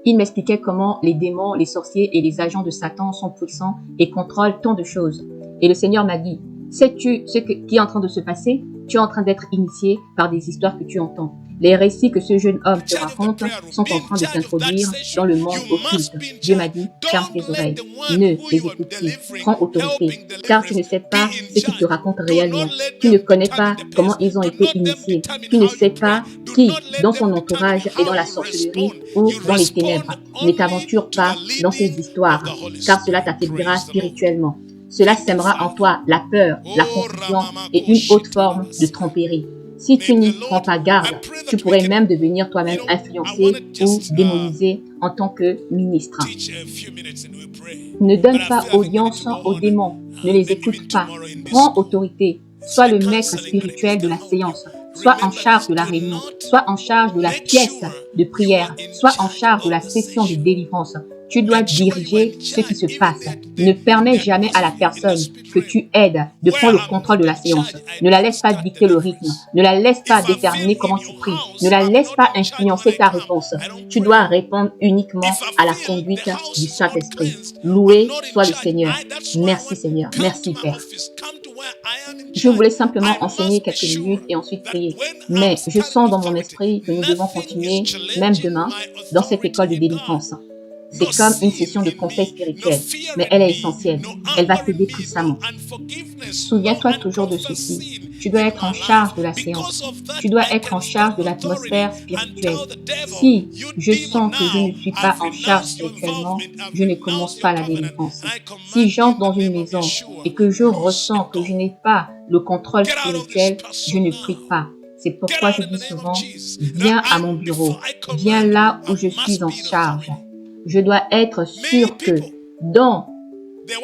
Il m'expliquait comment les démons, les sorciers et les agents de Satan sont puissants et contrôlent tant de choses. Et le Seigneur m'a dit, sais-tu ce qui est en train de se passer? Tu es en train d'être initié par des histoires que tu entends. Les récits que ce jeune homme te raconte sont en train de t'introduire dans le monde occulte. Dieu m'a dit, ferme tes oreilles, ne les écoute plus, prends autorité, car tu ne sais pas ce qu'ils te racontent réellement. Tu ne connais pas comment ils ont été initiés. Tu ne sais pas qui, dans ton entourage, est dans la sorcellerie ou dans les ténèbres. Ne t'aventure pas dans ces histoires, car cela t'affaiblira spirituellement. Cela sèmera en toi la peur, la confusion et une haute forme de tromperie. Si tu n'y prends pas garde, tu pourrais même devenir toi-même influencé ou démonisé en tant que ministre. Ne donne pas audience aux démons, ne les écoute pas. Prends autorité, sois le maître spirituel de la séance. Sois en charge de la réunion, sois en charge de la pièce de prière, sois en charge de la session de délivrance. Tu dois diriger ce qui se passe. Ne permets jamais à la personne que tu aides de prendre le contrôle de la séance. Ne la laisse pas dicter le rythme. Ne la laisse pas déterminer comment tu pries. Ne la laisse pas influencer ta réponse. Tu dois répondre uniquement à la conduite du Saint-Esprit. Loué soit le Seigneur. Merci Seigneur. Merci Père. Je voulais simplement enseigner quelques minutes et ensuite prier. Mais je sens dans mon esprit que nous devons continuer, même demain, dans cette école de délivrance. C'est comme une session de conseil spirituel, mais elle est essentielle. Elle va t'aider puissamment. Souviens-toi toujours de ceci. Tu dois être en charge de la séance. Tu dois être en charge de l'atmosphère spirituelle. Si je sens que je ne suis pas en charge spirituellement, je ne commence pas la délivrance. Si j'entre dans une maison et que je ressens que je n'ai pas le contrôle spirituel, je ne prie pas. C'est pourquoi je dis souvent, viens à mon bureau, viens là où je suis en charge. Je dois être sûr que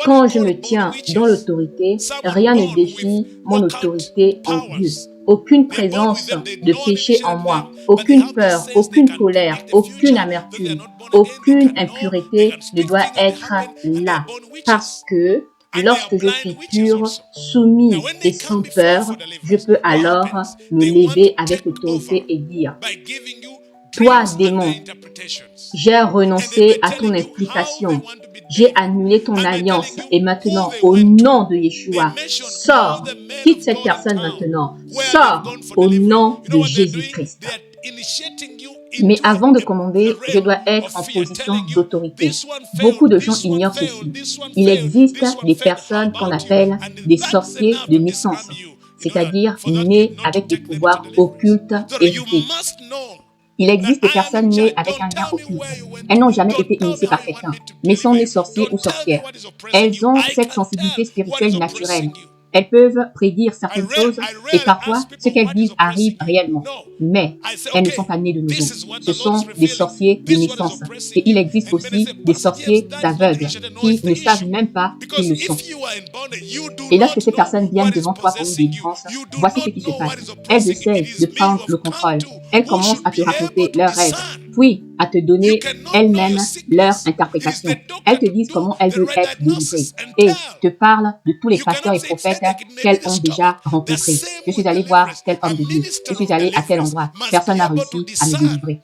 quand je me tiens dans l'autorité, rien ne défie mon autorité en Dieu. Aucune présence de péché en moi, aucune peur, aucune colère, aucune amertume, aucune impureté ne doit être là. Parce que lorsque je suis pur, soumis et sans peur, je peux alors me lever avec autorité et dire Toi, démon, j'ai renoncé à ton implication. J'ai annulé ton alliance et maintenant, au nom de Yeshua, sors, quitte cette personne maintenant, sors au nom de Jésus-Christ. Mais avant de commander, je dois être en position d'autorité. Beaucoup de gens ignorent ceci. Il existe des personnes qu'on appelle des sorciers de naissance, c'est-à-dire nés avec des pouvoirs occultes hérités. Il existe des personnes nées avec un lien occulte. Elles n'ont jamais été initiées par quelqu'un, mais sont nées sorciers ou sorcières. Elles ont cette sensibilité spirituelle naturelle. Elles peuvent prédire certaines choses et parfois ce qu'elles disent arrive réellement. Mais elles ne sont pas nées de nouveau. Ce sont des sorciers de naissance. Et il existe aussi des sorciers aveugles qui ne savent même pas qu'ils le sont. Et lorsque ces personnes viennent devant toi pour une délivrance, voici ce qui se passe. Elles essaient de prendre le contrôle. Elles commencent à te raconter leurs rêves, puis à te donner elles-mêmes leur interprétation. Elles te disent comment elles veulent être délivrées et te parlent de tous les pasteurs et prophètes qu'elles ont déjà rencontrés. Je suis allée voir tel homme de Dieu. Je suis allée à tel endroit. Personne n'a réussi à me délivrer.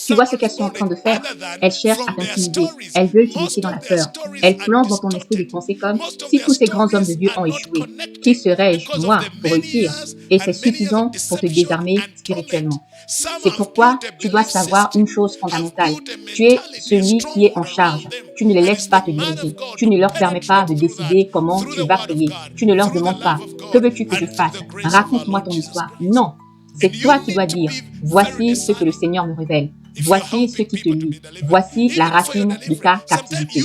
Tu vois ce qu'elles sont en train de faire? Elles cherchent à t'intimider. Elles veulent te laisser dans la peur. Elles plantent dans ton esprit des pensées comme si tous ces grands hommes de Dieu ont échoué. Qui serais-je, moi, pour réussir? Et c'est suffisant pour te désarmer spirituellement. C'est pourquoi tu dois savoir une chose fondamentale. Tu es celui qui est en charge. Tu ne les laisses pas te diriger. Tu ne leur permets pas de décider comment tu vas prier. Tu ne leur demandes pas « Que veux-tu que je fasse? Raconte-moi ton histoire. » Non. C'est toi qui dois dire, voici ce que le Seigneur me révèle. Voici ce qui te lie. Voici la racine de ta captivité.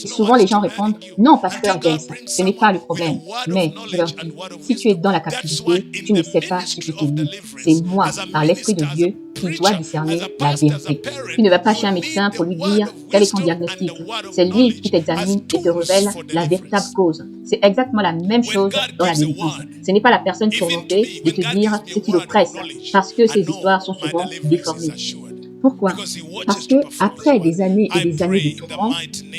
Et souvent les gens répondent, non, pasteur James, ce n'est pas le problème. Mais je leur dis, si tu es dans la captivité, tu ne sais pas ce qui te lie. C'est moi, par l'Esprit de Dieu, qui doit discerner la vérité. Tu ne vas pas chez un médecin pour lui dire quel est ton diagnostic. C'est lui qui t'examine et te révèle la véritable cause. C'est exactement la même chose dans la délivrance. Ce n'est pas la personne tourmentée de te dire ce qui l'oppresse, parce que ces histoires sont souvent déformées. Pourquoi? Parce que après des années et des années de tourment,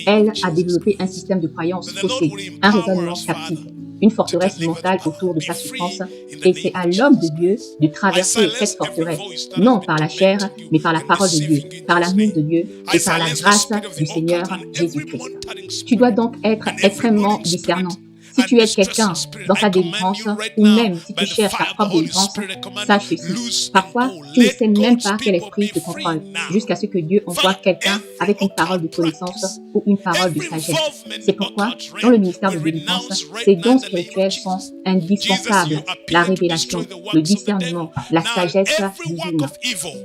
elle a développé un système de croyance faussé, un raisonnement captif, une forteresse mentale autour de sa souffrance, et c'est à l'homme de Dieu de traverser cette forteresse, non par la chair, mais par la parole de Dieu, par l'amour de Dieu et par la grâce du Seigneur Jésus-Christ. Tu dois donc être extrêmement discernant. Si tu aides quelqu'un dans sa délivrance, ou même si tu cherches ta propre délivrance, sache ceci. Parfois, tu ne sais même pas quel esprit te contrôle, jusqu'à ce que Dieu envoie quelqu'un avec une parole de connaissance ou une parole de sagesse. C'est pourquoi, dans le ministère de délivrance, ces dons spirituels sont indispensables. La révélation, le discernement, la sagesse divine.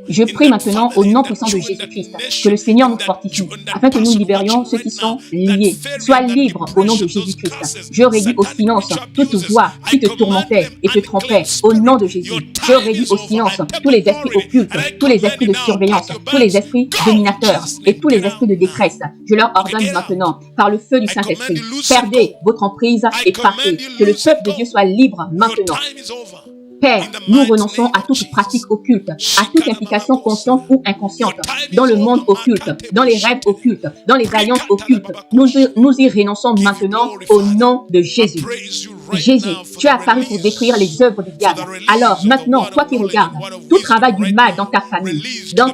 Je prie maintenant au nom puissant de Jésus-Christ, que le Seigneur nous fortifie, afin que nous libérions ceux qui sont liés. Sois libre au nom de Jésus-Christ. Je réduis au silence toute voix qui te tourmentait et te trompait au nom de Jésus. Je réduis au silence tous les esprits occultes, tous les esprits de surveillance, tous les esprits dominateurs et tous les esprits de détresse. Je leur ordonne maintenant, par le feu du Saint-Esprit, perdez votre emprise et partez. Que le peuple de Dieu soit libre maintenant. Père, nous renonçons à toute pratique occulte, à toute implication consciente ou inconsciente, dans le monde occulte, dans les rêves occultes, dans les alliances occultes. Nous y renonçons maintenant au nom de Jésus. Jésus, tu es apparu pour détruire les œuvres du diable. Alors maintenant, toi qui regardes, tout travail du mal dans ta famille, dans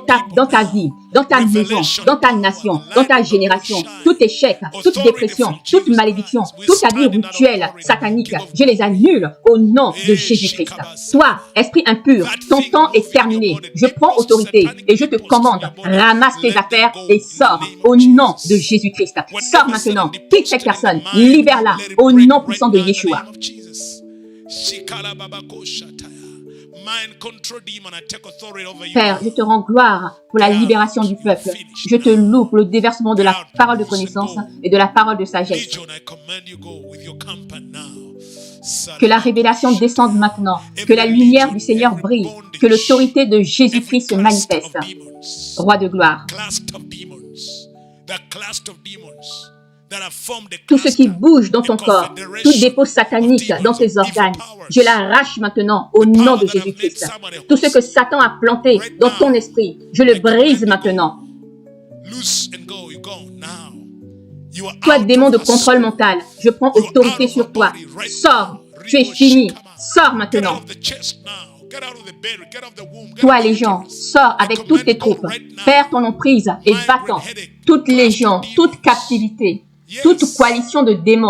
ta vie, dans ta maison, dans ta nation, dans ta génération, tout échec, toute dépression, toute malédiction, toute abus rituel satanique, je les annule au nom de Jésus-Christ. Toi, esprit impur, ton temps est terminé. Je prends autorité et je te commande, ramasse tes affaires et sors au nom de Jésus-Christ. Sors maintenant, quitte cette personne, libère-la au nom puissant de Yeshua. Père, je te rends gloire pour la libération du peuple. Je te loue pour le déversement de la parole de connaissance et de la parole de sagesse. Que la révélation descende maintenant, que la lumière du Seigneur brille, que l'autorité de Jésus-Christ se manifeste. Roi de gloire. Tout ce qui bouge dans ton corps, toute dépôt satanique dans tes organes, je l'arrache maintenant au nom de Jésus-Christ. Tout ce que Satan a planté dans ton esprit, je le brise maintenant. Toi, démon de contrôle mental, je prends autorité sur toi. Sors, tu es fini. Sors maintenant. Toi, légion, sors avec toutes tes troupes. Perds ton emprise et va-t'en. Toute légion, toute captivité, toute coalition de démons,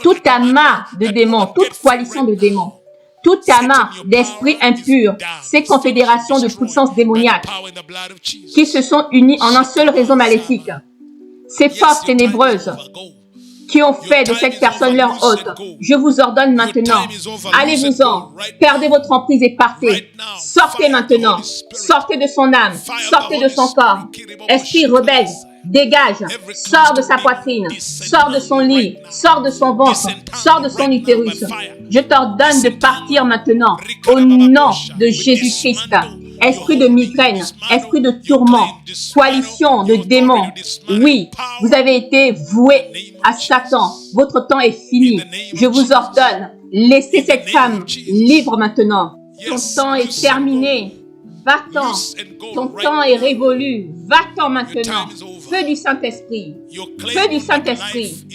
toute amas de démons, toute coalition de démons, toute amas d'esprits impurs, ces confédérations de puissances démoniaques qui se sont unies en un seul réseau maléfique, ces forces ténébreuses qui ont fait de cette personne leur hôte. Je vous ordonne maintenant, allez-vous-en, perdez votre emprise et partez. Sortez maintenant, sortez de son âme, sortez de son corps. Esprit rebelle, dégage, sors de sa poitrine, sors de son lit, sors de son ventre, sors de son utérus. Je t'ordonne de partir maintenant, au nom de Jésus-Christ. Esprit de migraine, esprit de tourment, coalition de démons. Oui, vous avez été voués à Satan. Votre temps est fini. Je vous ordonne, laissez cette femme libre maintenant. Ton temps est terminé. Va-t'en. Ton temps est révolu. Va-t'en maintenant. Feu du Saint-Esprit. Feu du Saint-Esprit.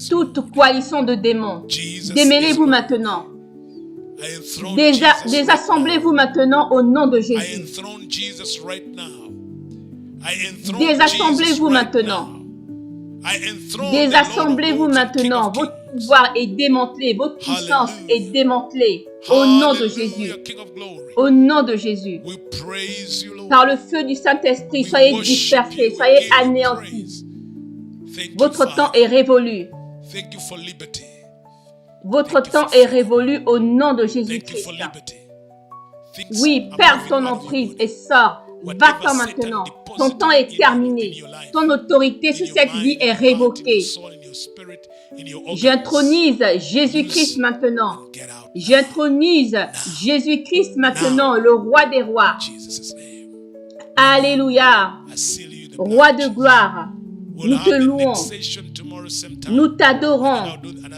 Toute coalition de démons, démêlez-vous maintenant. Désassemblez-vous maintenant au nom de Jésus. Désassemblez-vous maintenant. Désassemblez-vous maintenant. Votre pouvoir est démantelé. Votre puissance est démantelée. Au nom de Jésus. Au nom de Jésus. Par le feu du Saint-Esprit, soyez dispersés, soyez anéantis. Votre temps est révolu. Votre temps est révolu au nom de Jésus-Christ. Oui, perds ton emprise et sors. Va-t'en maintenant. Ton temps est terminé. Ton autorité sur cette vie est révoquée. J'intronise Jésus-Christ maintenant. J'intronise Jésus-Christ maintenant, le roi des rois. Alléluia. Roi de gloire. Nous te louons. Nous t'adorons.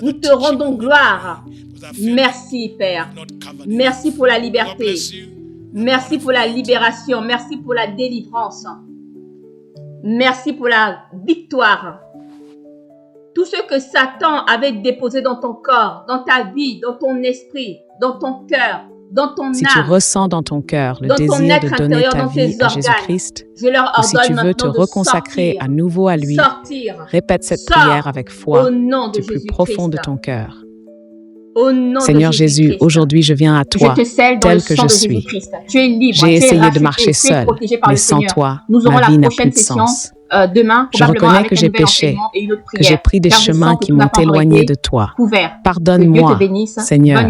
Nous te rendons gloire. Merci, Père. Merci pour la liberté. Merci pour la libération. Merci pour la délivrance. Merci pour la victoire. Tout ce que Satan avait déposé dans ton corps, dans ta vie, dans ton esprit, dans ton cœur, dans ton âme. Si tu ressens dans ton cœur le désir de donner ta vie à Jésus-Christ, ou si tu veux te reconsacrer à nouveau à lui, répète cette prière avec foi du plus profond de ton cœur. Seigneur Jésus, aujourd'hui je viens à toi, tel que je suis. J'ai essayé de marcher seul, mais sans toi, ma vie n'a plus de sens. Je reconnais que j'ai péché, que j'ai pris des chemins qui m'ont éloigné de toi. Pardonne-moi, Seigneur.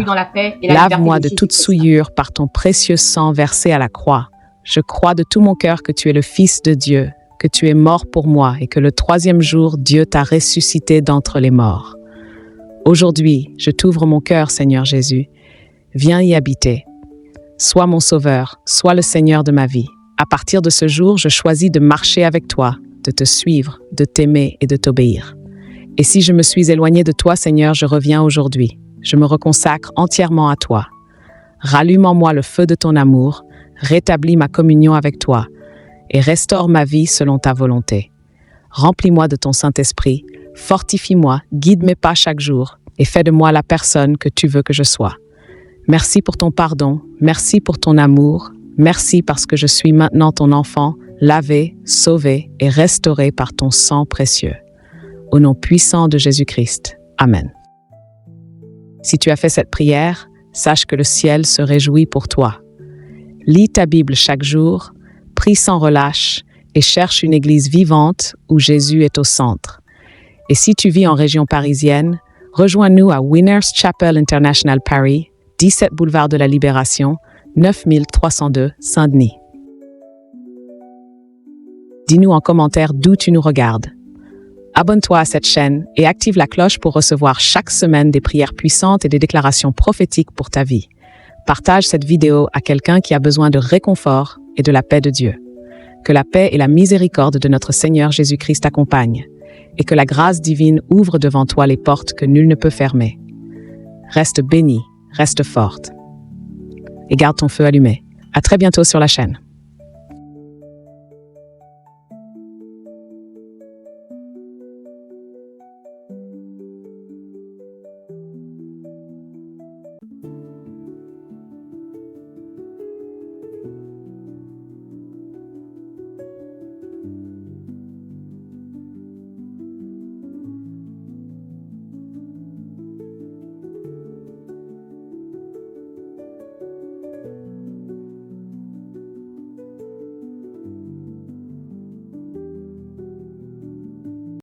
Lave-moi de toute souillure par ton précieux sang versé à la croix. Je crois de tout mon cœur que tu es le Fils de Dieu, que tu es mort pour moi et que le troisième jour, Dieu t'a ressuscité d'entre les morts. Aujourd'hui, je t'ouvre mon cœur, Seigneur Jésus. Viens y habiter. Sois mon sauveur, sois le Seigneur de ma vie. À partir de ce jour, je choisis de marcher avec toi, de te suivre, de t'aimer et de t'obéir. Et si je me suis éloigné de toi, Seigneur, je reviens aujourd'hui. Je me reconsacre entièrement à toi. Rallume en moi le feu de ton amour, rétablis ma communion avec toi et restaure ma vie selon ta volonté. Remplis-moi de ton Saint-Esprit, fortifie-moi, guide mes pas chaque jour et fais de moi la personne que tu veux que je sois. Merci pour ton pardon, merci pour ton amour, merci parce que je suis maintenant ton enfant, lavé, sauvé et restauré par ton sang précieux. Au nom puissant de Jésus-Christ. Amen. Si tu as fait cette prière, sache que le ciel se réjouit pour toi. Lis ta Bible chaque jour, prie sans relâche et cherche une église vivante où Jésus est au centre. Et si tu vis en région parisienne, rejoins-nous à Winners Chapel International Paris, 17 boulevard de la Libération, 9302 Saint-Denis. Dis-nous en commentaire d'où tu nous regardes. Abonne-toi à cette chaîne et active la cloche pour recevoir chaque semaine des prières puissantes et des déclarations prophétiques pour ta vie. Partage cette vidéo à quelqu'un qui a besoin de réconfort et de la paix de Dieu. Que la paix et la miséricorde de notre Seigneur Jésus-Christ t'accompagnent et que la grâce divine ouvre devant toi les portes que nul ne peut fermer. Reste béni, reste forte et garde ton feu allumé. À très bientôt sur la chaîne.